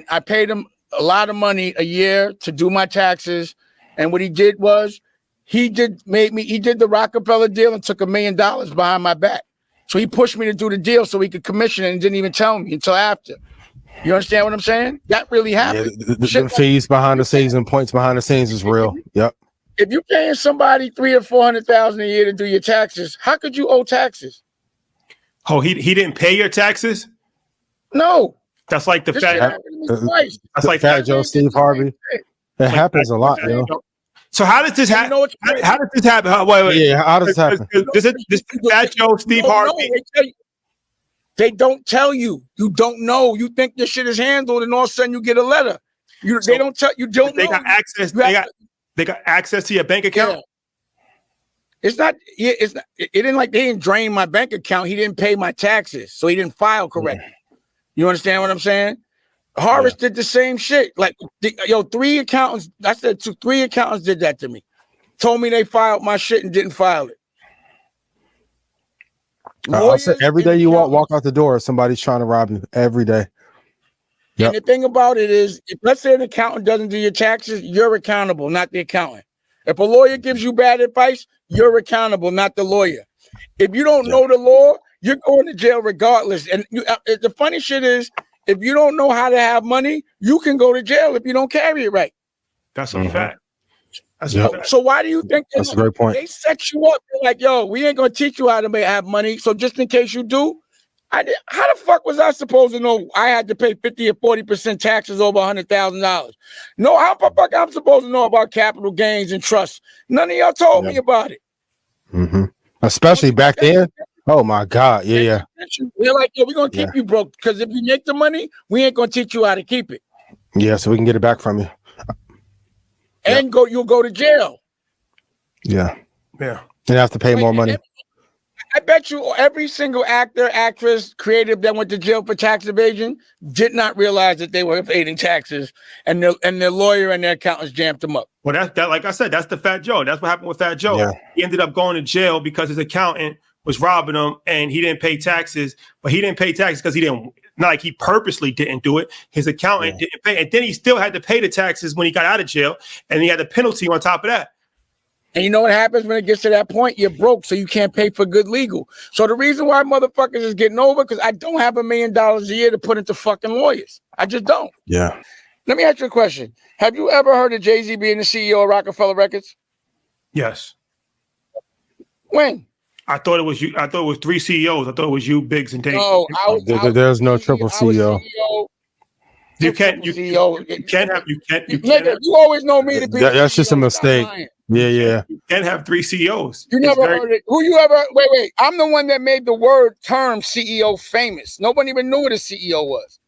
I paid him a lot of money a year to do my taxes. And what he did was he did the Roc-A-Fella deal and took $1 million behind my back. So he pushed me to do the deal so he could commission it and didn't even tell me until after. You understand what I'm saying? That really happened. Yeah, the fees behind the scenes and points behind the scenes is real. Yep. If you're paying somebody $300,000 or $400,000 a year to do your taxes, how could you owe taxes? Oh, he didn't pay your taxes? No. That's like the fat. That's like Fat Joe, Steve Harvey. It happens a lot, yo. So how does this happen? How does this happen? Wait. Yeah, how does this happen? This Fat Joe, Steve Harvey. They don't tell you. You don't know. You think this shit is handled, and all of a sudden you get a letter. They don't tell you. Don't. They got access. They got access to your bank account. Yeah. It's not. It's not. It didn't like they didn't drain my bank account. He didn't pay my taxes, so he didn't file correctly. You understand what I'm saying? Horace did the same shit. Like, 3 accountants. I said 3 accountants did that to me. Told me they filed my shit and didn't file it. I said every day you walk out the door, somebody's trying to rob you. Every day. Yep. And the thing about it is, if let's say an accountant doesn't do your taxes, you're accountable, not the accountant. If a lawyer gives you bad advice, you're accountable, not the lawyer. If you don't know the law, you're going to jail regardless. And the funny shit is, if you don't know how to have money, you can go to jail if you don't carry it right. That's a fact. That's so why do you think that's a great point? They set you up? They're like, yo, we ain't gonna teach you how to have money. So just in case you do, how the fuck was I supposed to know I had to pay 50 or 40% taxes over $100,000? No, how the fuck I'm supposed to know about capital gains and trust? None of y'all told me about it. Especially back then. Oh my God. Yeah. We're like, yo, we're gonna keep you broke because if you make the money, we ain't gonna teach you how to keep it. Yeah, so we can get it back from you. And you'll go to jail. Yeah. Yeah. You have to pay more money. I bet you every single actor, actress, creative that went to jail for tax evasion did not realize that they were evading taxes, and their lawyer and their accountants jammed them up. Well, that like I said, that's the Fat Joe. That's what happened with Fat Joe. Yeah. He ended up going to jail because his accountant was robbing him, and he didn't pay taxes. But he didn't pay taxes because he didn't. Not like he purposely didn't do it. His accountant didn't pay, and then he still had to pay the taxes when he got out of jail, and he had the penalty on top of that. And you know what happens when it gets to that point? You're broke, so you can't pay for good legal. So the reason why motherfuckers is getting over, because I don't have $1 million a year to put into fucking lawyers. I just don't. Yeah. Let me ask you a question. Have you ever heard of Jay-Z being the CEO of Roc-A-Fella Records? Yes. When? I thought it was you. I thought it was 3 CEOs. I thought it was you, Biggs, and Dave. No, There's no triple CEO. You can't have Nigga, you always know me to be. That's just a mistake. Yeah. You can't have 3 CEOs. You never heard it. Who you ever? Wait. I'm the one that made the term CEO famous. Nobody even knew what a CEO was.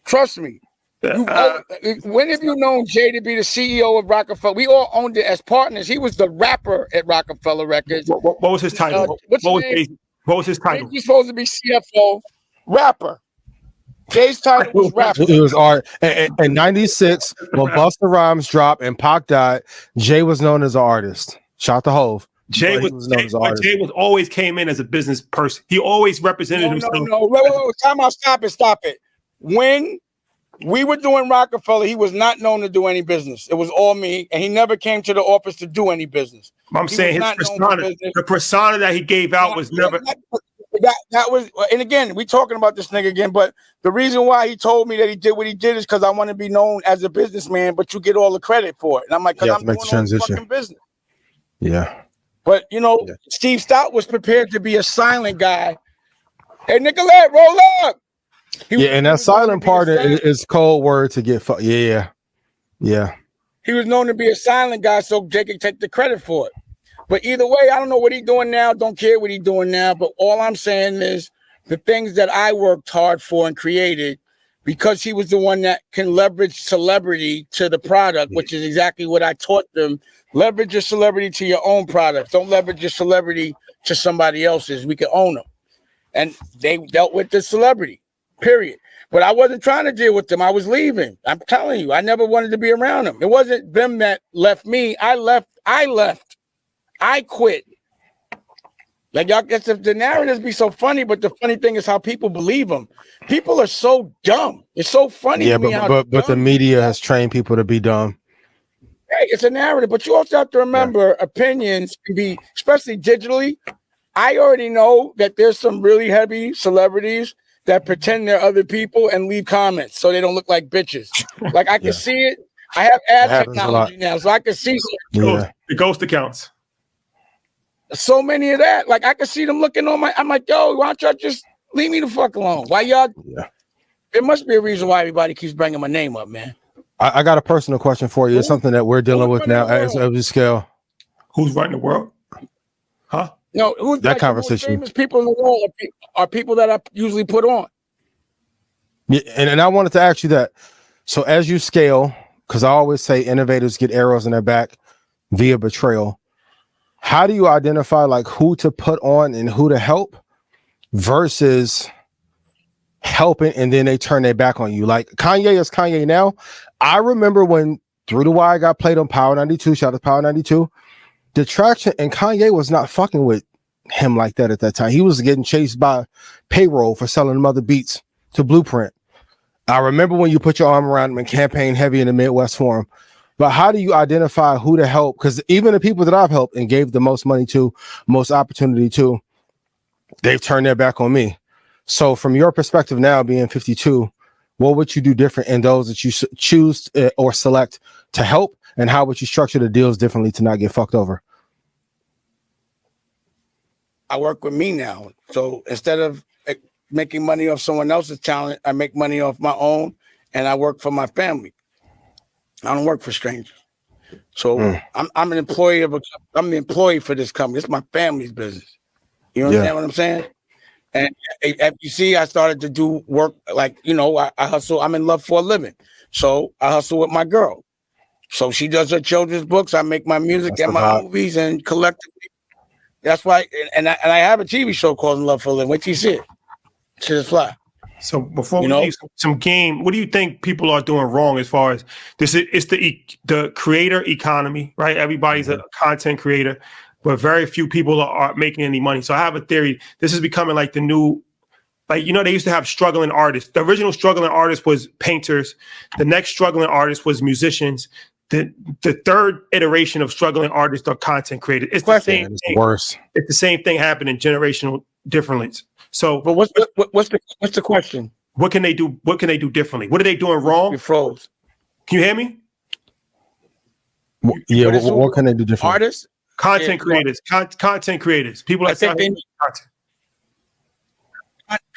Trust me. When have you known Jay to be the CEO of Roc-A-Fella? We all owned it as partners. He was the rapper at Roc-A-Fella Records. What was his title? What was his title? He's supposed to be CFO, rapper. Jay's title was rapper. It was art. In '96, when Busta Rhymes dropped and Pac died, Jay was known as an artist. Shout to Hove. Jay was always came in as a business person. He always represented himself. No. Wait. Stop it. When we were doing Roc-A-Fella, he was not known to do any business. It was all me, and he never came to the office to do any business. I'm saying his persona, the persona that he gave out was never. That was, and again, we talking about this nigga again, but the reason why he told me that he did what he did is because I want to be known as a businessman, but you get all the credit for it. And I'm like, because I'm doing all the fucking business. Yeah. But, Steve Stoute was prepared to be a silent guy. Hey, Nicolette, roll up. And that silent part is code word to get fucked. Yeah. He was known to be a silent guy, so Jay could take the credit for it. But either way, I don't know what he's doing now. Don't care what he's doing now. But all I'm saying is the things that I worked hard for and created, because he was the one that can leverage celebrity to the product, which is exactly what I taught them. Leverage your celebrity to your own product. Don't leverage your celebrity to somebody else's. We can own them. And they dealt with the celebrity, period. But I wasn't trying to deal with them. I was leaving. I'm telling you, I never wanted to be around them. It wasn't them that left me. I left. I quit. Like, y'all guess if the narratives be so funny, but the funny thing is how people believe them. People are so dumb. It's so funny. Yeah, but the media has trained people to be dumb. Hey, it's a narrative, but you also have to remember opinions can be, especially digitally. I already know that there's some really heavy celebrities that pretend they're other people and leave comments so they don't look like bitches. Like I can see it. I have ad technology now, so I can see the ghost accounts. So many of that. Like I can see them looking on I'm like, yo, why don't y'all just leave me the fuck alone? Why y'all? Yeah. There must be a reason why everybody keeps bringing my name up, man. I got a personal question for you. It's something that we're dealing with now as a scale. Who's running the world? Huh? No, who's that conversation? The most famous people in the world are people that I usually put on. Yeah, and I wanted to ask you that. So as you scale, because I always say innovators get arrows in their back via betrayal. How do you identify like who to put on and who to help versus helping and then they turn their back on you? Like Kanye is Kanye now. I remember when Through the Wire got played on Power 92, shout out to Power 92. The traction and Kanye was not fucking with him like that at that time. He was getting chased by payroll for selling them other beats to Blueprint. I remember when you put your arm around him and campaign heavy in the Midwest for him. But how do you identify who to help? Because even the people that I've helped and gave the most money to, most opportunity to, they've turned their back on me. So from your perspective now, being 52, what would you do different in those that you choose or select to help? And how would you structure the deals differently to not get fucked over? I work with me now. So instead of making money off someone else's talent, I make money off my own and I work for my family. I don't work for strangers. So I'm an employee I'm the employee for this company. It's my family's business. You understand what I'm saying? And as you see, I started to do work like, I hustle. I'm in love for a living. So I hustle with my girl. So she does her children's books. I make my music and my movies and collectively. That's why. And I have a TV show called In Love for a Living. Wait till you see it. Shit is fly. So before we leave some game, what do you think people are doing wrong as far as this? It's the creator economy, right? Everybody's a content creator, but very few people are making any money. So I have a theory. This is becoming like the new, they used to have struggling artists. The original struggling artist was painters. The next struggling artist was musicians. The third iteration of struggling artists are content creators. It's the same thing. Worse. It's the same thing happening generational difference. So, but what's the question? What can they do? What can they do differently? What are they doing wrong? You froze. Can you hear me? Yeah. What can they do differently? Artists? Content creators. Content creators. People I that think content.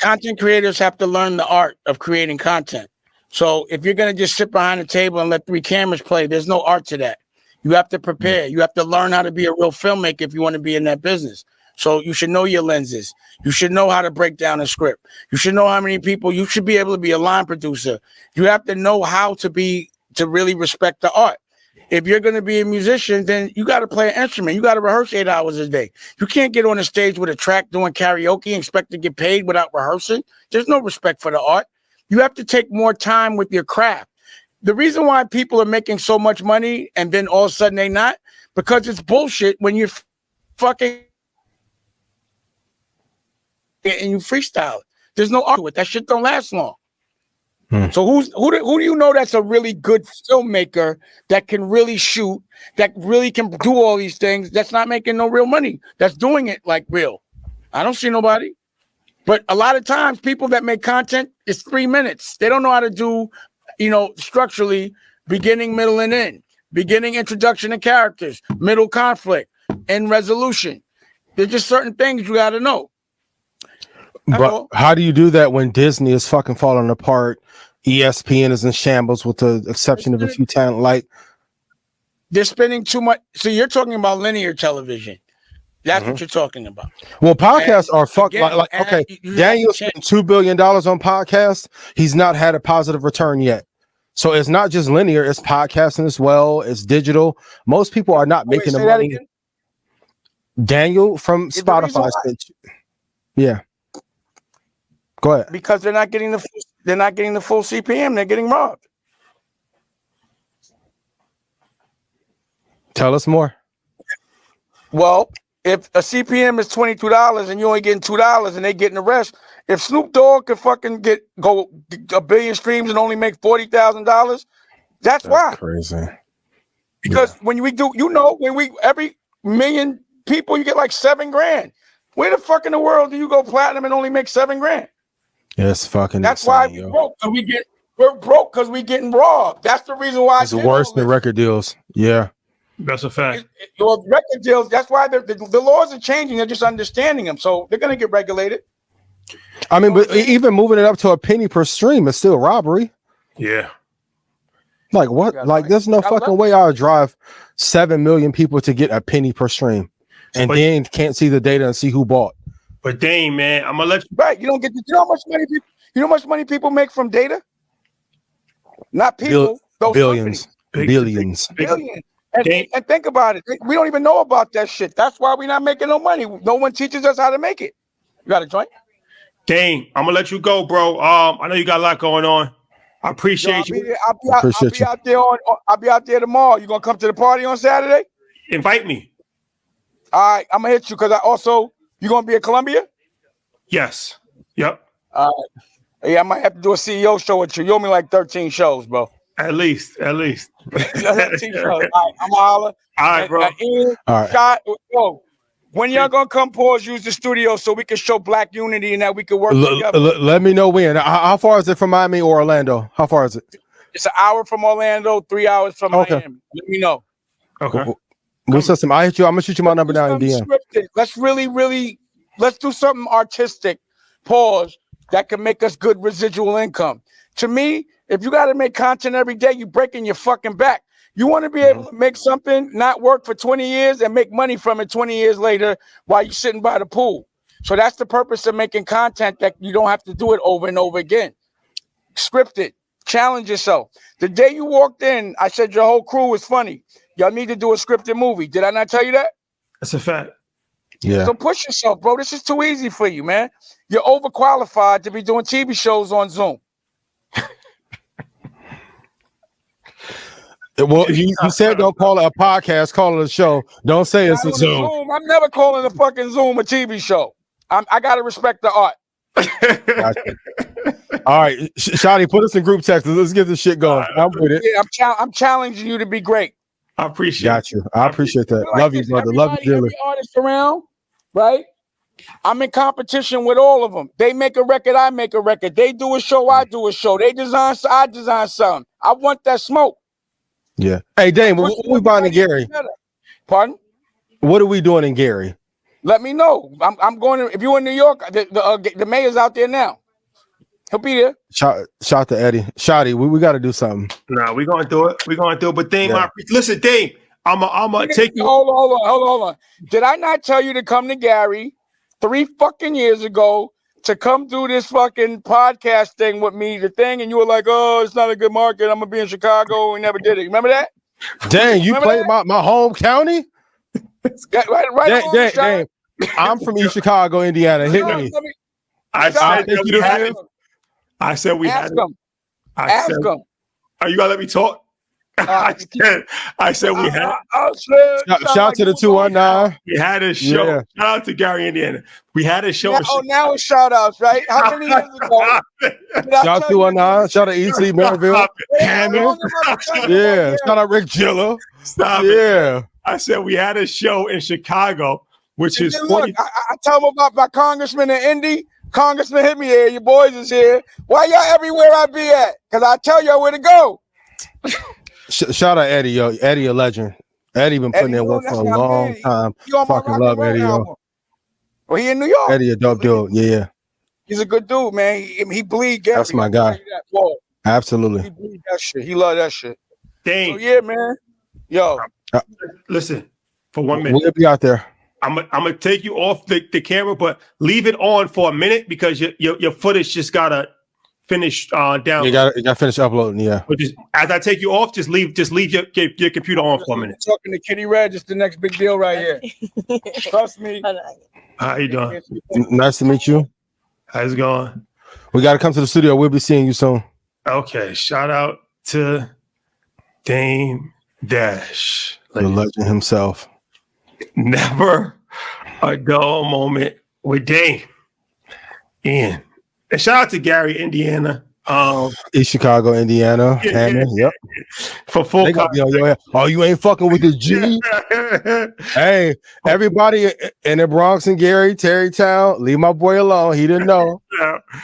Content creators have to learn the art of creating content. So if you're going to just sit behind a table and let 3 cameras play, there's no art to that. You have to prepare. You have to learn how to be a real filmmaker if you want to be in that business. So you should know your lenses. You should know how to break down a script. You should know how many people. You should be able to be a line producer. You have to know how to really respect the art. If you're going to be a musician, then you got to play an instrument. You got to rehearse 8 hours a day. You can't get on a stage with a track doing karaoke and expect to get paid without rehearsing. There's no respect for the art. You have to take more time with your craft. The reason why people are making so much money and then all of a sudden they not, because it's bullshit when you're fucking and you freestyle it. There's no art to it. That shit don't last long. So who do you know that's a really good filmmaker that can really shoot, that really can do all these things, that's not making no real money, that's doing it like real? I don't see nobody. But a lot of times people that make content, it's 3 minutes. They don't know how to do, structurally, beginning, middle, and end. Beginning, introduction of characters, middle conflict, end resolution. There's just certain things you got to know. But how do you do that when Disney is fucking falling apart? ESPN is in shambles with the exception of a few talent. Like, they're spending too much. So you're talking about linear television. That's what you're talking about. Well, podcasts are fucked. Like okay, Daniel spent $2 billion on podcasts. He's not had a positive return yet. So it's not just linear, it's podcasting as well, it's digital. Most people are not making the money. Daniel from Spotify spent, yeah. Go ahead. Because they're not getting the full CPM, they're getting robbed. Tell us more. Well, if a CPM is $22 and you're only getting $2 and they getting the rest, if Snoop Dogg could fucking go 1 billion streams and only make $40,000, that's why. Crazy. Because when we do, every million people, you get like $7,000. Where the fuck in the world do you go platinum and only make $7,000? It's fucking. That's insane, why we're broke. We're broke because we getting robbed. That's the reason why it's worse than record deals. Yeah. That's a fact. Your record deals, that's why the laws are changing. They're just understanding them. So they're going to get regulated. I mean, but even moving it up to a penny per stream is still robbery. Yeah. Like what? Like there's no fucking way I would drive 7 million people to get a penny per stream and then can't see the data and see who bought. But dang, man, I'm going to let you. Right. You don't get how much money people, how much money people make from data? Not people. Billions. Billions. And think about it. We don't even know about that shit. That's why we're not making no money. No one teaches us how to make it. You got a joint? Dang, I'm gonna let you go, bro. I know you got a lot going on. I appreciate you. I'll be out there tomorrow. You gonna come to the party on Saturday? Invite me. All right, I'm gonna hit you because you gonna be in Columbia? Yes. Yep. Yeah, I might have to do a CEO show with you. You owe me like 13 shows, bro. At least. 13 shows. All right, I'm holler. All right, bro. All right. When y'all gonna come use the studio so we can show black unity and that we can work together? Let me know when. How far is it from Miami or Orlando? How far is it? It's an hour from Orlando, 3 hours from Miami. Let me know. Okay. We'll set some. I'm gonna shoot you my number down in DM. Let's do something artistic. Pause. That can make us good residual income. To me, if you got to make content every day, you're breaking your fucking back. You want to be able to make something not work for 20 years and make money from it 20 years later while you're sitting by the pool. So that's the purpose of making content, that you don't have to do it over and over again. Script it. Challenge yourself. The day you walked in, I said your whole crew is funny. Y'all need to do a scripted movie. Did I not tell you that? That's a fact. Yeah. So push yourself, bro. This is too easy for you, man. You're overqualified to be doing TV shows on Zoom. Well, you said don't call it a podcast, call it a show. Don't say it's a Zoom. I'm never calling a fucking Zoom a TV show. I gotta respect the art. Gotcha. All right, Shotty, put us in group text. Let's get this shit going. I'm with it. Yeah, I'm challenging you to be great. I appreciate. Got you. I appreciate that. Love you, brother. Love you dearly. Every artist around, right? I'm in competition with all of them. They make a record, I make a record. They do a show, I do a show. They design, I design something. I want that smoke. Yeah. Hey, Dane, when we buying a Gary? Pardon? What are we doing in Gary? Let me know. I'm going to, if you're in New York, the mayor's out there now. He'll be there. Shout to Eddie. Shotty, we got to do something. Nah, we're going to do it. We're going to do it. But Dame, listen, Dame, I'm going to take you. Hold on. Did I not tell you to come to Gary 3 fucking years ago to come do this fucking podcast thing with me, the thing, and you were like, oh, it's not a good market. I'm going to be in Chicago. We never did it. Remember that? Dang, you played my home county? Right. Dang. I'm from East Chicago, Indiana. Hit me. I said we had them. Ask them. Are you gonna let me talk? I said we had. Shout out to the 219. We had a show. Yeah. Shout out to Gary, Indiana. We had a show. Now it's shout outs, right? How many years ago? Shout out to 219. Shout out to EC Maryville. Hammond. Yeah. Shout out Rick Gilla. Stop it. I said we had a show in Chicago, which is 40. I tell them about my congressman in Indy. Congressman hit me here. Your boys is here. Why y'all everywhere I be at? Because I tell y'all where to go. Shout out Eddie, yo. Eddie a legend. Eddie been putting in work for a long time. Fucking love Eddie, yo. Well, he in New York. Eddie a dope dude. Yeah. He's a good dude, man. He bleed Gary. That's my guy. Absolutely. He bleed that shit. He love that shit. Dang. So, yeah, man. Yo. Listen, for 1 minute. We'll be out there. I'm gonna take you off the camera, but leave it on for a minute because your footage just gotta finish down. You gotta finish uploading, yeah. But just, as I take you off, just leave your computer on for a minute. Talking to Kitty Red, just the next big deal right here. Trust me. How you doing? Nice to meet you. How's it going? We gotta come to the studio. We'll be seeing you soon. Okay. Shout out to Dame Dash. The legend himself. Never a dull moment with Dame. And shout out to Gary, Indiana. East Chicago, Indiana. Hammond, yep. For full oh, you ain't fucking with the G. Hey, everybody in the Bronx and Gary, Terrytown, leave my boy alone. He didn't know.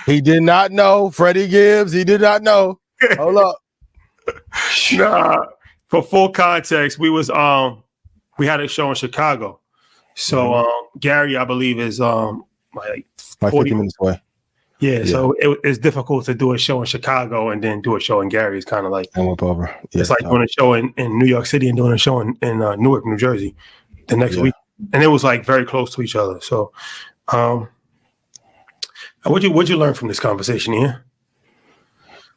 He did not know. Freddie Gibbs, he did not know. Hold up. Nah, for full context, we had a show in Chicago. So Gary, I believe, is like 50 minutes away. Yeah, so it's difficult to do a show in Chicago and then do a show in Gary. It's kind of like I went over. Yeah, it's like doing a show in New York City and doing a show in Newark, New Jersey the next week. And it was like very close to each other. So what'd you learn from this conversation here?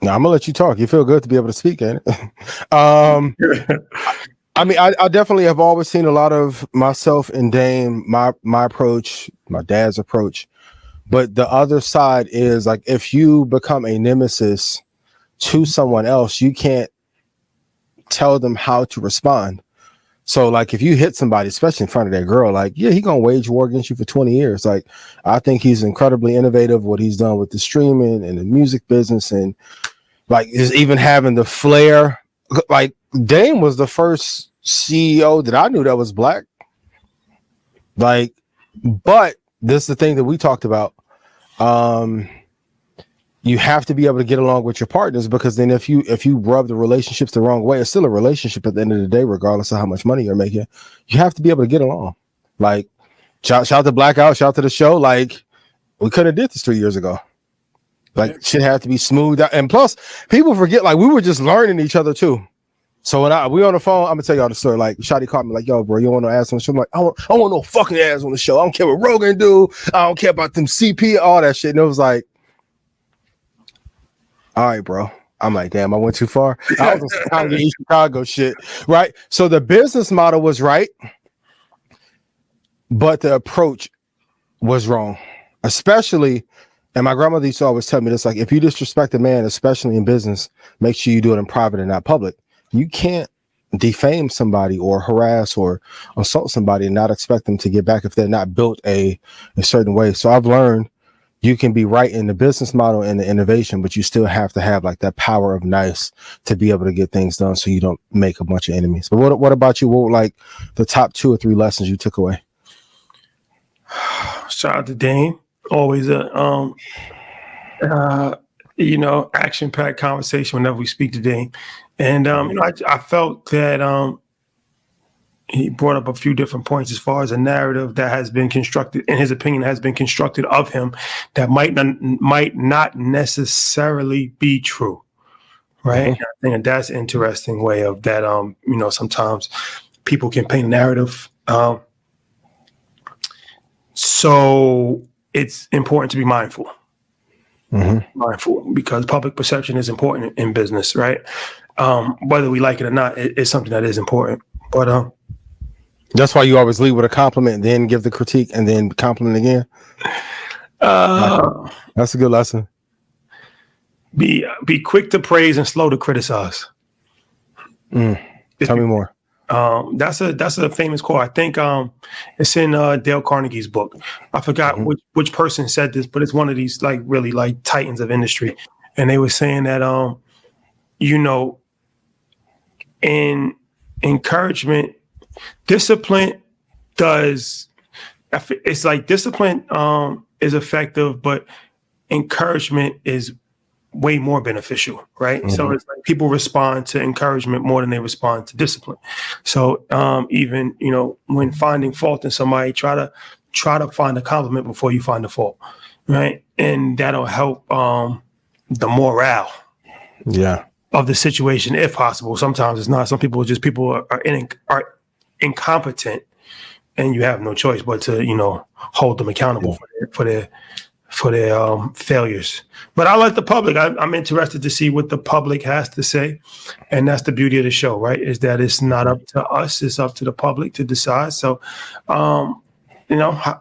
Now I'm gonna let you talk. You feel good to be able to speak, ain't it? I mean, I definitely have always seen a lot of myself and Dame, my approach, my dad's approach. But the other side is like if you become a nemesis to someone else, you can't tell them how to respond. So like if you hit somebody, especially in front of that girl, like, yeah, he gonna wage war against you for 20 years. Like, I think he's incredibly innovative, what he's done with the streaming and the music business, and like is even having the flair. Like Dame was the first CEO that I knew that was black. Like, but this is the thing that we talked about. You have to be able to get along with your partners, because then if you rub the relationships the wrong way, it's still a relationship at the end of the day, regardless of how much money you're making. You have to be able to get along. Like, shout out to Blackout, shout out to the show. Like, we could have did this 3 years ago. Like, shit had to be smoothed out. And plus, people forget, like, we were just learning each other too. So when we on the phone, I'm gonna tell y'all the story. Like, Shotty called me like, "Yo, bro, you want no ass on the show?" I'm like, I want no fucking ass on the show. I don't care what Rogan do. I don't care about them CP, all that shit. And it was like, all right, bro. I'm like, damn, I went too far. I was on some Chicago shit, right? So the business model was right, but the approach was wrong. Especially, and my grandmother used to always tell me this: like, if you disrespect a man, especially in business, make sure you do it in private and not public. You can't defame somebody or harass or assault somebody and not expect them to get back if they're not built a certain way. So I've learned you can be right in the business model and the innovation, but you still have to have like that power of nice to be able to get things done so you don't make a bunch of enemies. But what about you? What were like the top 2 or 3 lessons you took away? Shout out to Dame. Always a action-packed conversation whenever we speak to Dame. And I felt that he brought up a few different points as far as a narrative that has been constructed, in his opinion, has been constructed of him that might not necessarily be true. Right. I think that's an interesting way of that. Sometimes people can paint a narrative. So it's important to be mindful. Mindful, because public perception is important in business, right? Whether we like it or not, it's something that is important. But that's why you always lead with a compliment, then give the critique, and then compliment again. That's a good lesson. Be quick to praise and slow to criticize. Tell me more. That's a famous quote. I think it's in Dale Carnegie's book. I forgot which person said this, but it's one of these like really like titans of industry, and they were saying that in encouragement, discipline does. It's like discipline is effective, but encouragement is way more beneficial, right? So it's like people respond to encouragement more than they respond to discipline. So even when finding fault in somebody, try to find a compliment before you find the fault, right? And that'll help the morale, of the situation, if possible. Sometimes it's not. Some people are incompetent, and you have no choice but to hold them accountable for their failures. But I like the public. I'm interested to see what the public has to say, and that's the beauty of the show, right? Is that it's not up to us; it's up to the public to decide. So,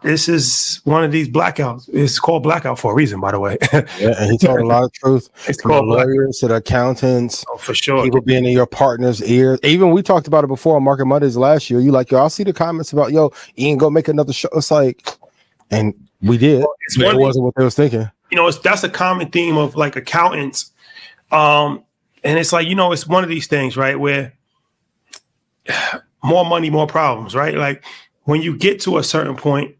this is one of these blackouts. It's called blackout for a reason, by the way. And he told a lot of truth. It's from called lawyers to the accountants. Oh, for sure. People being in your partner's ear. Even we talked about it before on Market Mondays last year. You like, I'll see the comments about, Ian, go make another show. It's like, and we did. Well, it wasn't what they was thinking. That's a common theme of like accountants. And it's like, it's one of these things, right? Where more money, more problems, right? Like when you get to a certain point,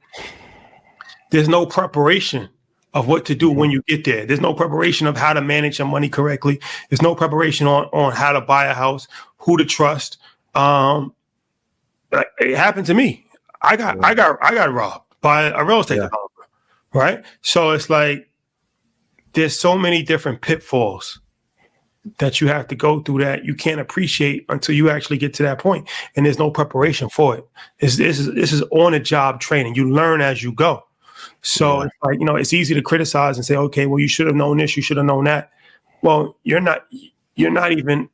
there's no preparation of what to do when you get there. There's no preparation of how to manage your money correctly. There's no preparation on how to buy a house, who to trust. It happened to me. I got robbed by a real estate developer, right? So it's like there's so many different pitfalls that you have to go through that you can't appreciate until you actually get to that point, and there's no preparation for it. This is on the job training. You learn as you go. So it's like, it's easy to criticize and say, okay, well, you should have known this, you should have known that. Well, you're not even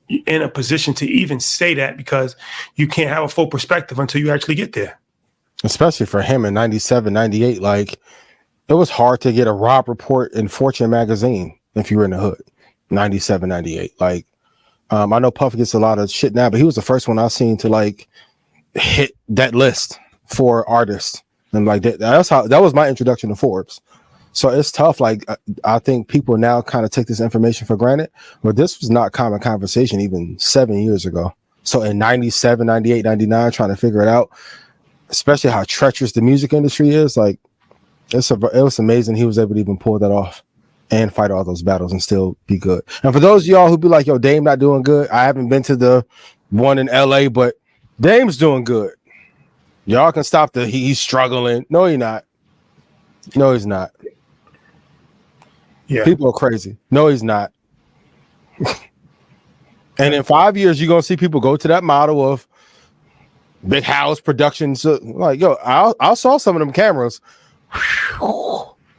in a position to even say that, because you can't have a full perspective until you actually get there. Especially for him in 97, 98, like it was hard to get a Rob report in Fortune magazine if you were in the hood. 97, 98. Like, I know Puff gets a lot of shit now, but he was the first one I seen to like hit that list for artists. And like that was my introduction to Forbes. So it's tough. Like, I think people now kind of take this information for granted, but this was not common conversation even 7 years ago. So in 97, 98, 99, trying to figure it out, especially how treacherous the music industry is, like it was amazing he was able to even pull that off and fight all those battles and still be good. And for those of y'all who be like, yo, Dame not doing good, I haven't been to the one in LA, but Dame's doing good. Y'all can stop he's struggling. No, he's not. No, he's not. Yeah. People are crazy. No, he's not. And in 5 years, you're going to see people go to that model of big house productions. Like, yo, I saw some of them cameras.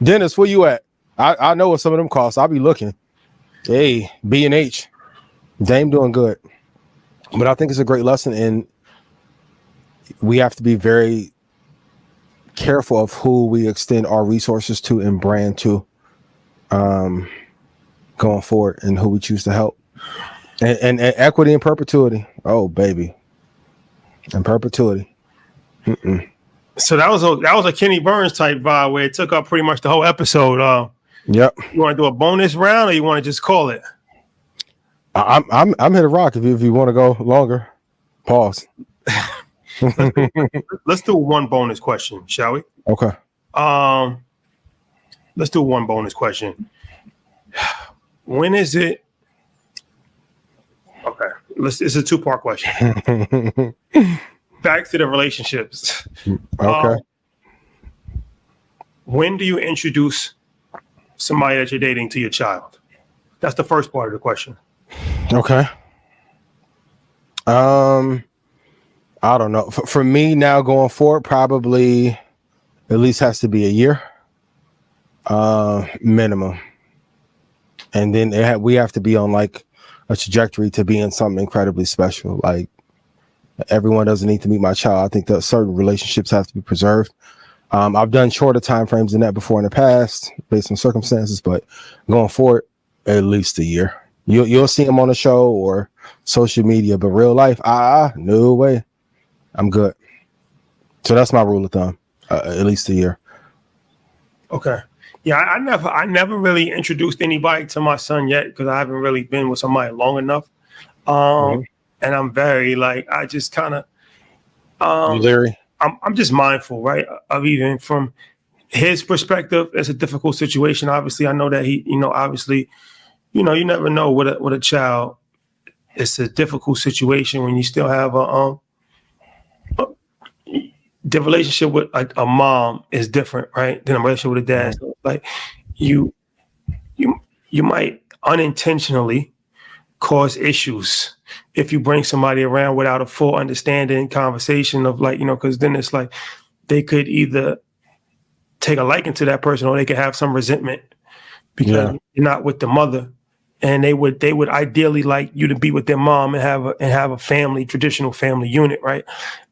Dennis, where you at? I know what some of them cost. I'll be looking. Hey, B&H. Dame doing good. But I think it's a great lesson, and we have to be very careful of who we extend our resources to and brand to going forward, and who we choose to help. And equity and perpetuity. Oh, baby. And perpetuity. So that was a Kenny Burns type vibe where it took up pretty much the whole episode. Yep. You want to do a bonus round, or you want to just call it? I'm here to rock if you want to go longer. Pause. Let's do one bonus question, shall we? Okay. Let's do one bonus question. When is it? Okay. It's a 2-part question. Back to the relationships. Okay. When do you introduce somebody that you're dating to your child? That's the first part of the question. Okay. I don't know. For me now going forward, probably at least has to be a year, minimum. And then we have to be on like a trajectory to being something incredibly special. Like everyone doesn't need to meet my child. I think that certain relationships have to be preserved. I've done shorter time frames than that before in the past based on circumstances, but going forward, at least a year. You'll see them on the show or social media, but real life, no way. I'm good. So that's my rule of thumb. At least a year. Okay. Yeah, I never really introduced anybody to my son yet because I haven't really been with somebody long enough. And I'm very like I just kind of Larry. I'm just mindful, right? Of even from his perspective, it's a difficult situation. Obviously, I know that he, obviously, you never know with a child. It's a difficult situation when you still have the relationship with a mom is different, right? Than a relationship with a dad. So like you might unintentionally cause issues if you bring somebody around without a full understanding conversation of like, because then it's like they could either take a liking to that person or they could have some resentment because you're not with the mother. And they would ideally like you to be with their mom and have a family, traditional family unit, right?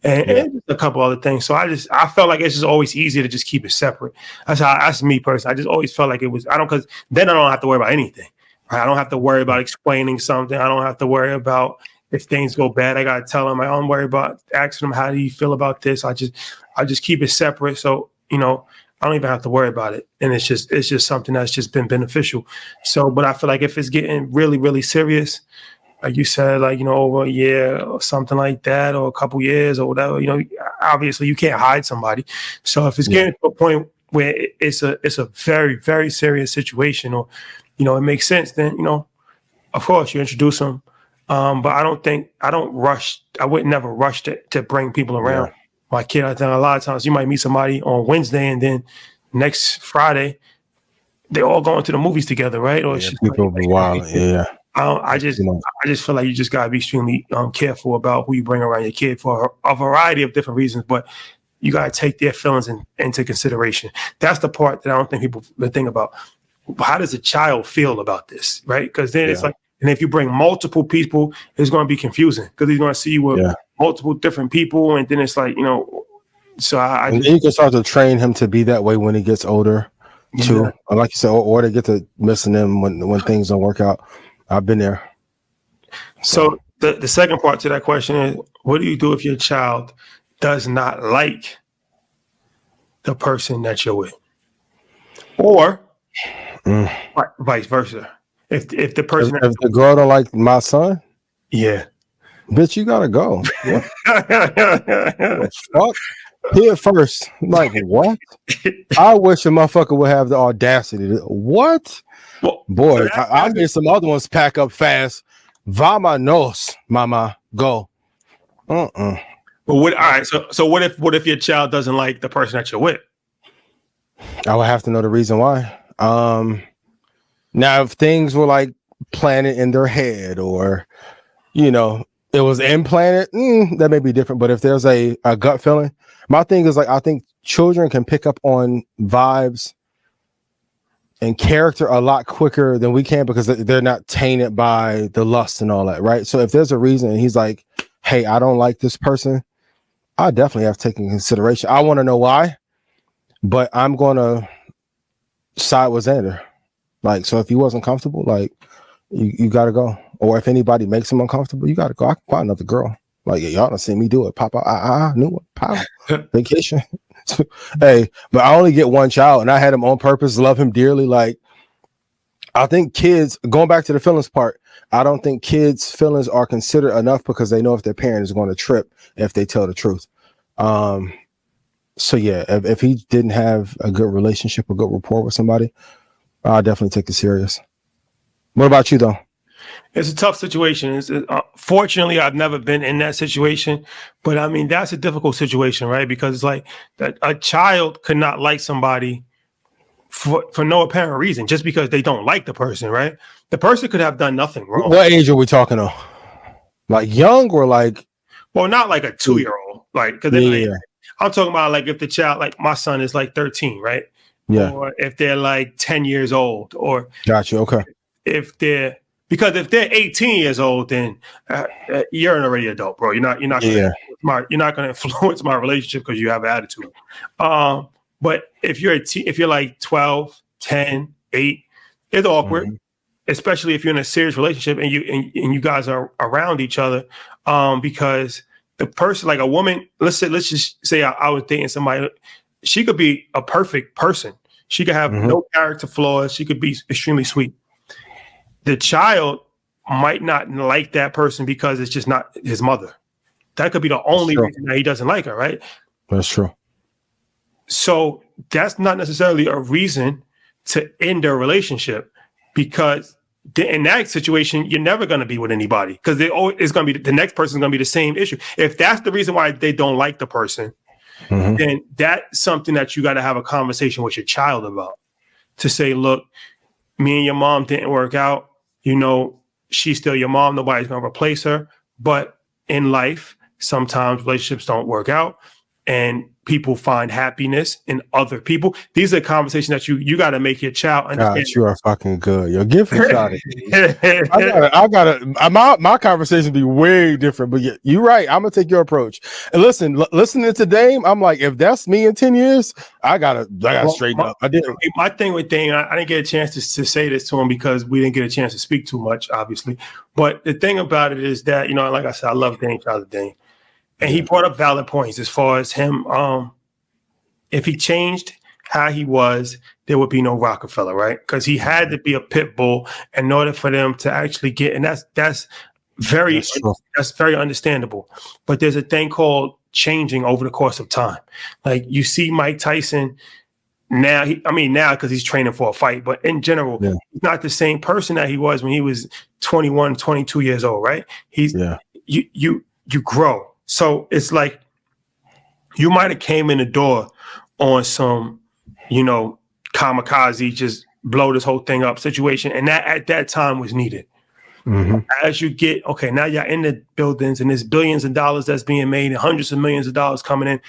And a couple other things. So I felt like it's just always easier to just keep it separate. That's me personally. I just always felt like it was because then I don't have to worry about anything. Right? I don't have to worry about explaining something. I don't have to worry about if things go bad. I gotta tell them. I don't worry about asking them how do you feel about this. I just keep it separate. So I don't even have to worry about it. And it's just something that's just been beneficial. So, but I feel like if it's getting really, really serious, like you said, like, over a year or something like that, or a couple years or whatever, obviously you can't hide somebody. So if it's getting to a point where it's a very, very serious situation or, it makes sense, then, of course you introduce them. But I would never rush to bring people around. Yeah. My kid, I think a lot of times you might meet somebody on Wednesday and then next Friday, they're all going to the movies together, right? Or people be wild. Yeah. I just feel like you just gotta be extremely careful about who you bring around your kid for a variety of different reasons, but you gotta take their feelings into consideration. That's the part that I don't think people think about. How does a child feel about this, right? Because then it's like, and if you bring multiple people, it's going to be confusing because he's going to see you with multiple different people, and then it's like So you can start to train him to be that way when he gets older, too. Yeah. Like you said, or they get to missing him when things don't work out. I've been there. So the second part to that question is, what do you do if your child does not like the person that you're with, or vice versa? If the person if the girl don't like my son, bitch, you gotta go. Fuck. Here first, like what? I wish a motherfucker would have the audacity to what? Well, boy, I'll get some other ones pack up fast. Vámonos, mama, go. But what? All right. So what if your child doesn't like the person that you're with? I would have to know the reason why. Now, if things were like planted in their head, or it was implanted, that may be different. But if there's a gut feeling, my thing is like I think children can pick up on vibes and character a lot quicker than we can because they're not tainted by the lust and all that, right? So if there's a reason and he's like, hey, I don't like this person, I definitely have taken consideration. I want to know why, but I'm going to side with Xander. Like, so if he wasn't comfortable, like you got to go. Or if anybody makes him uncomfortable, you got to go. I can find another girl. Like, y'all done seen me do it. Pop out. New one. Pop. Vacation. Hey, but I only get one child and I had him on purpose, love him dearly. Like, I think kids, going back to the feelings part, I don't think kids' feelings are considered enough because they know if their parent is going to trip if they tell the truth. So yeah, if he didn't have a good relationship, a good rapport with somebody, I'll definitely take it serious. What about you though? It's a tough situation. Fortunately, I've never been in that situation, but I mean, that's a difficult situation, right? Because it's like a child could not like somebody for no apparent reason, just because they don't like the person, right? The person could have done nothing wrong. What age are we talking of? Like young or like? Well, not like a 2-year-old, like, because I'm talking about like if the child, like my son is like 13, right? Yeah. Or if they're like 10 years old, or Gotcha. Okay. Because if they're 18 years old, then you're an already adult, bro. You're not going to influence my relationship because you have an attitude. But if you're like 12, 10, 8, it's awkward, especially if you're in a serious relationship and you guys are around each other, because the person, like a woman, let's just say I was dating somebody. She could be a perfect person. She could have no character flaws. She could be extremely sweet. The child might not like that person because it's just not his mother. That could be the only reason that he doesn't like her, right? That's true. So that's not necessarily a reason to end their relationship, because in that situation, you're never going to be with anybody, because it's going to be the next person is going to be the same issue. If that's the reason why they don't like the person, then that's something that you got to have a conversation with your child about, to say, look, me and your mom didn't work out. You know, she's still your mom. Nobody's going to replace her. But in life, sometimes relationships don't work out and people find happiness in other people. These are conversations that you got to make your child understand. God, you are fucking good. Yo, give me a shot. My conversation be way different, but you're right. I'm gonna take your approach. And listening to Dame, I'm like, if that's me in 10 years, I gotta straighten up. I did. My thing with Dame, I didn't get a chance to say this to him because we didn't get a chance to speak too much, obviously. But the thing about it is that, like I said, I love Dame, shout out to Dame. And he brought up valid points as far as him. If he changed how he was, there would be no Roc-A-Fella, right? Because he had to be a pit bull in order for them to actually get, and that's very understandable. But there's a thing called changing over the course of time. Like you see Mike Tyson now, now because he's training for a fight, but in general, he's not the same person that he was when he was 21, 22 years old, right? You grow. So it's like you might have came in the door on some, kamikaze, just blow this whole thing up situation. And that at that time was needed. As you get, now you're in the buildings and there's billions of dollars that's being made and hundreds of millions of dollars coming in.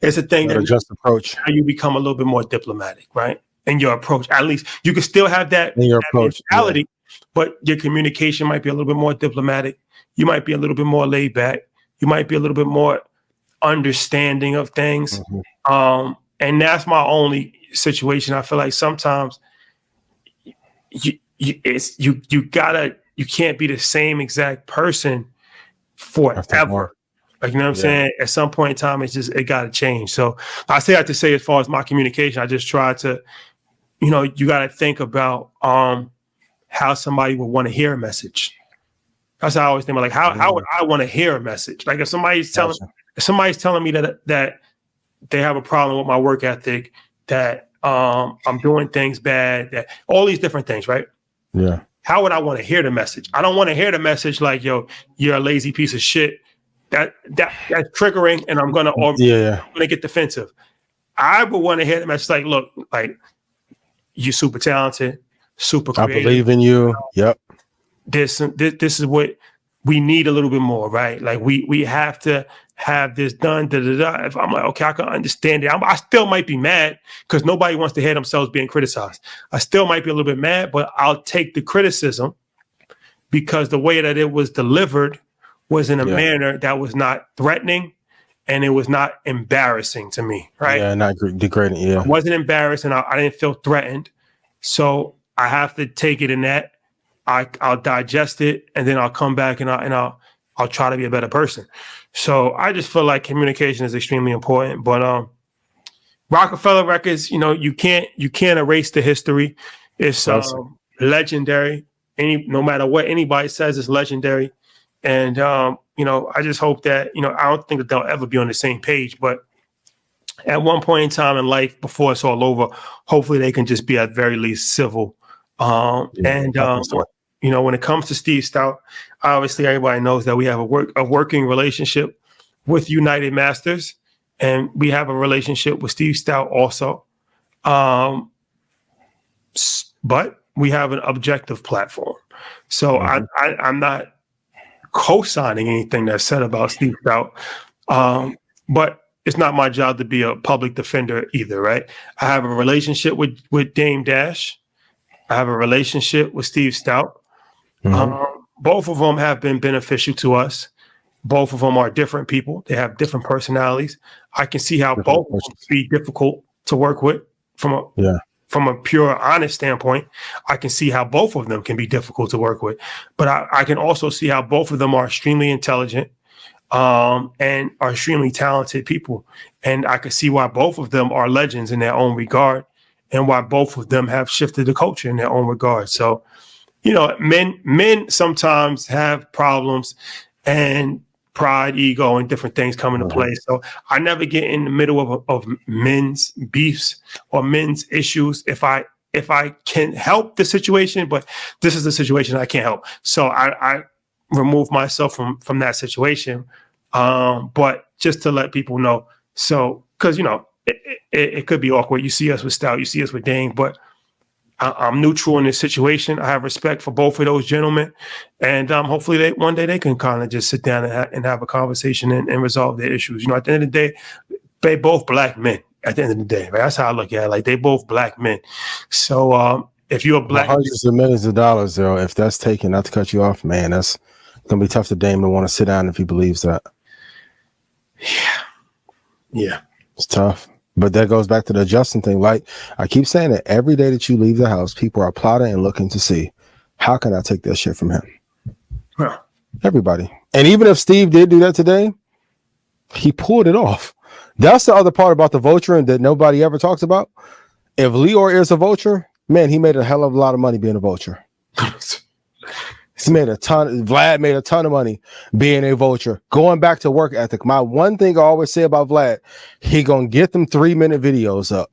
It's a thing that just approach. How you become a little bit more diplomatic, right? In your approach. At least you can still have that, in your approach, mentality, but your communication might be a little bit more diplomatic. You might be a little bit more laid back. You might be a little bit more understanding of things. And that's my only situation. I feel like sometimes you can't be the same exact person forever. Like, you know what I'm saying? At some point in time, it got to change. So I have to say, as far as my communication, I just try to, you got to think about how somebody would want to hear a message. That's how I always think about, like, how would I want to hear a message? Like if somebody's telling me that they have a problem with my work ethic, that I'm doing things bad, that all these different things, right? Yeah. How would I want to hear the message? I don't want to hear the message like, yo, you're a lazy piece of shit. That's triggering, and I'm gonna get defensive. I would want to hear the message like, look, like, you're super talented, super creative. I believe in you. Yep. This is what we need a little bit more, right? Like we have to have this done. If I'm like, okay, I can understand it. I still might be mad because nobody wants to hear themselves being criticized. I still might be a little bit mad, but I'll take the criticism because the way that it was delivered was in a manner that was not threatening and it was not embarrassing to me, right? Yeah, not degrading. Yeah, I wasn't embarrassed and I didn't feel threatened, so I have to take it in that. I'll digest it and then I'll come back and I'll try to be a better person. So I just feel like communication is extremely important. But Roc-A-Fella Records, you can't erase the history. It's legendary. No matter what anybody says, it's legendary. And I just hope that I don't think that they'll ever be on the same page, but at one point in time in life, before it's all over, hopefully they can just be at very least civil. You know, when it comes to Steve Stoute, obviously everybody knows that we have a working relationship with United Masters, and we have a relationship with Steve Stoute also. But we have an objective platform. So I'm not co-signing anything that's said about Steve Stoute. But it's not my job to be a public defender either, right? I have a relationship with Dame Dash. I have a relationship with Steve Stoute. Both of them have been beneficial to us. Both of them are different people. They have different personalities. I can see how both of them be difficult to work with from a pure, honest standpoint. I can see how both of them can be difficult to work with. But I can also see how both of them are extremely intelligent and are extremely talented people. And I can see why both of them are legends in their own regard and why both of them have shifted the culture in their own regard. So, you know, men sometimes have problems and pride, ego, and different things come into play. So I never get in the middle of men's beefs or men's issues if I can help the situation, but this is the situation I can't help. So I remove myself from that situation. But just to let people know, so because you know it could be awkward. You see us with Stoute, you see us with Dane, but I'm neutral in this situation. I have respect for both of those gentlemen, and hopefully one day they can kind of just sit down and have a conversation and resolve their issues. You know, at the end of the day, they both black men. At the end of the day, right? That's how I look at it. Like they both black men. So if you're a black, hundreds of millions of dollars, though, if that's taken, not to cut you off, man, that's gonna be tough for Dame to want to sit down if he believes that. Yeah, it's tough. But that goes back to the Justin thing. Like I keep saying that every day that you leave the house, people are plotting and looking to see how can I take that shit from him. Huh. Everybody. And even if Steve did do that today, he pulled it off. That's the other part about the vulture that nobody ever talks about. If Lyor is a vulture, man, he made a hell of a lot of money being a vulture. Vlad made a ton of money being a vulture. Going back to work ethic, my one thing I always say about Vlad, he gonna get them 3-minute videos up.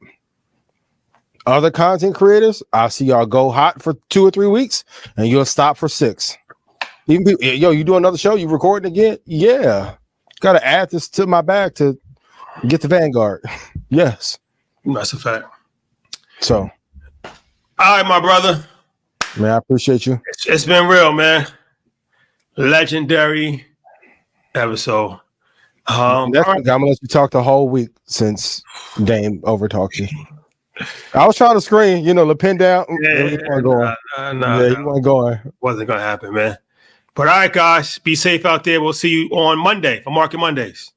Other content creators, I'll see y'all go hot for 2 or 3 weeks and you'll stop for 6. Even people, yo, you do another show, you recording again? Yeah. Gotta add this to my bag to get the Vanguard. Yes. That's a fact. So all right, my brother. Man, I appreciate you. It's been real, man. Legendary episode. I'm gonna let you talk the whole week since Dame overtalked you. I was trying to screen, you know, the pin down. You weren't going. You weren't going. Wasn't gonna happen, man. But all right, guys, be safe out there. We'll see you on Monday for Market Mondays.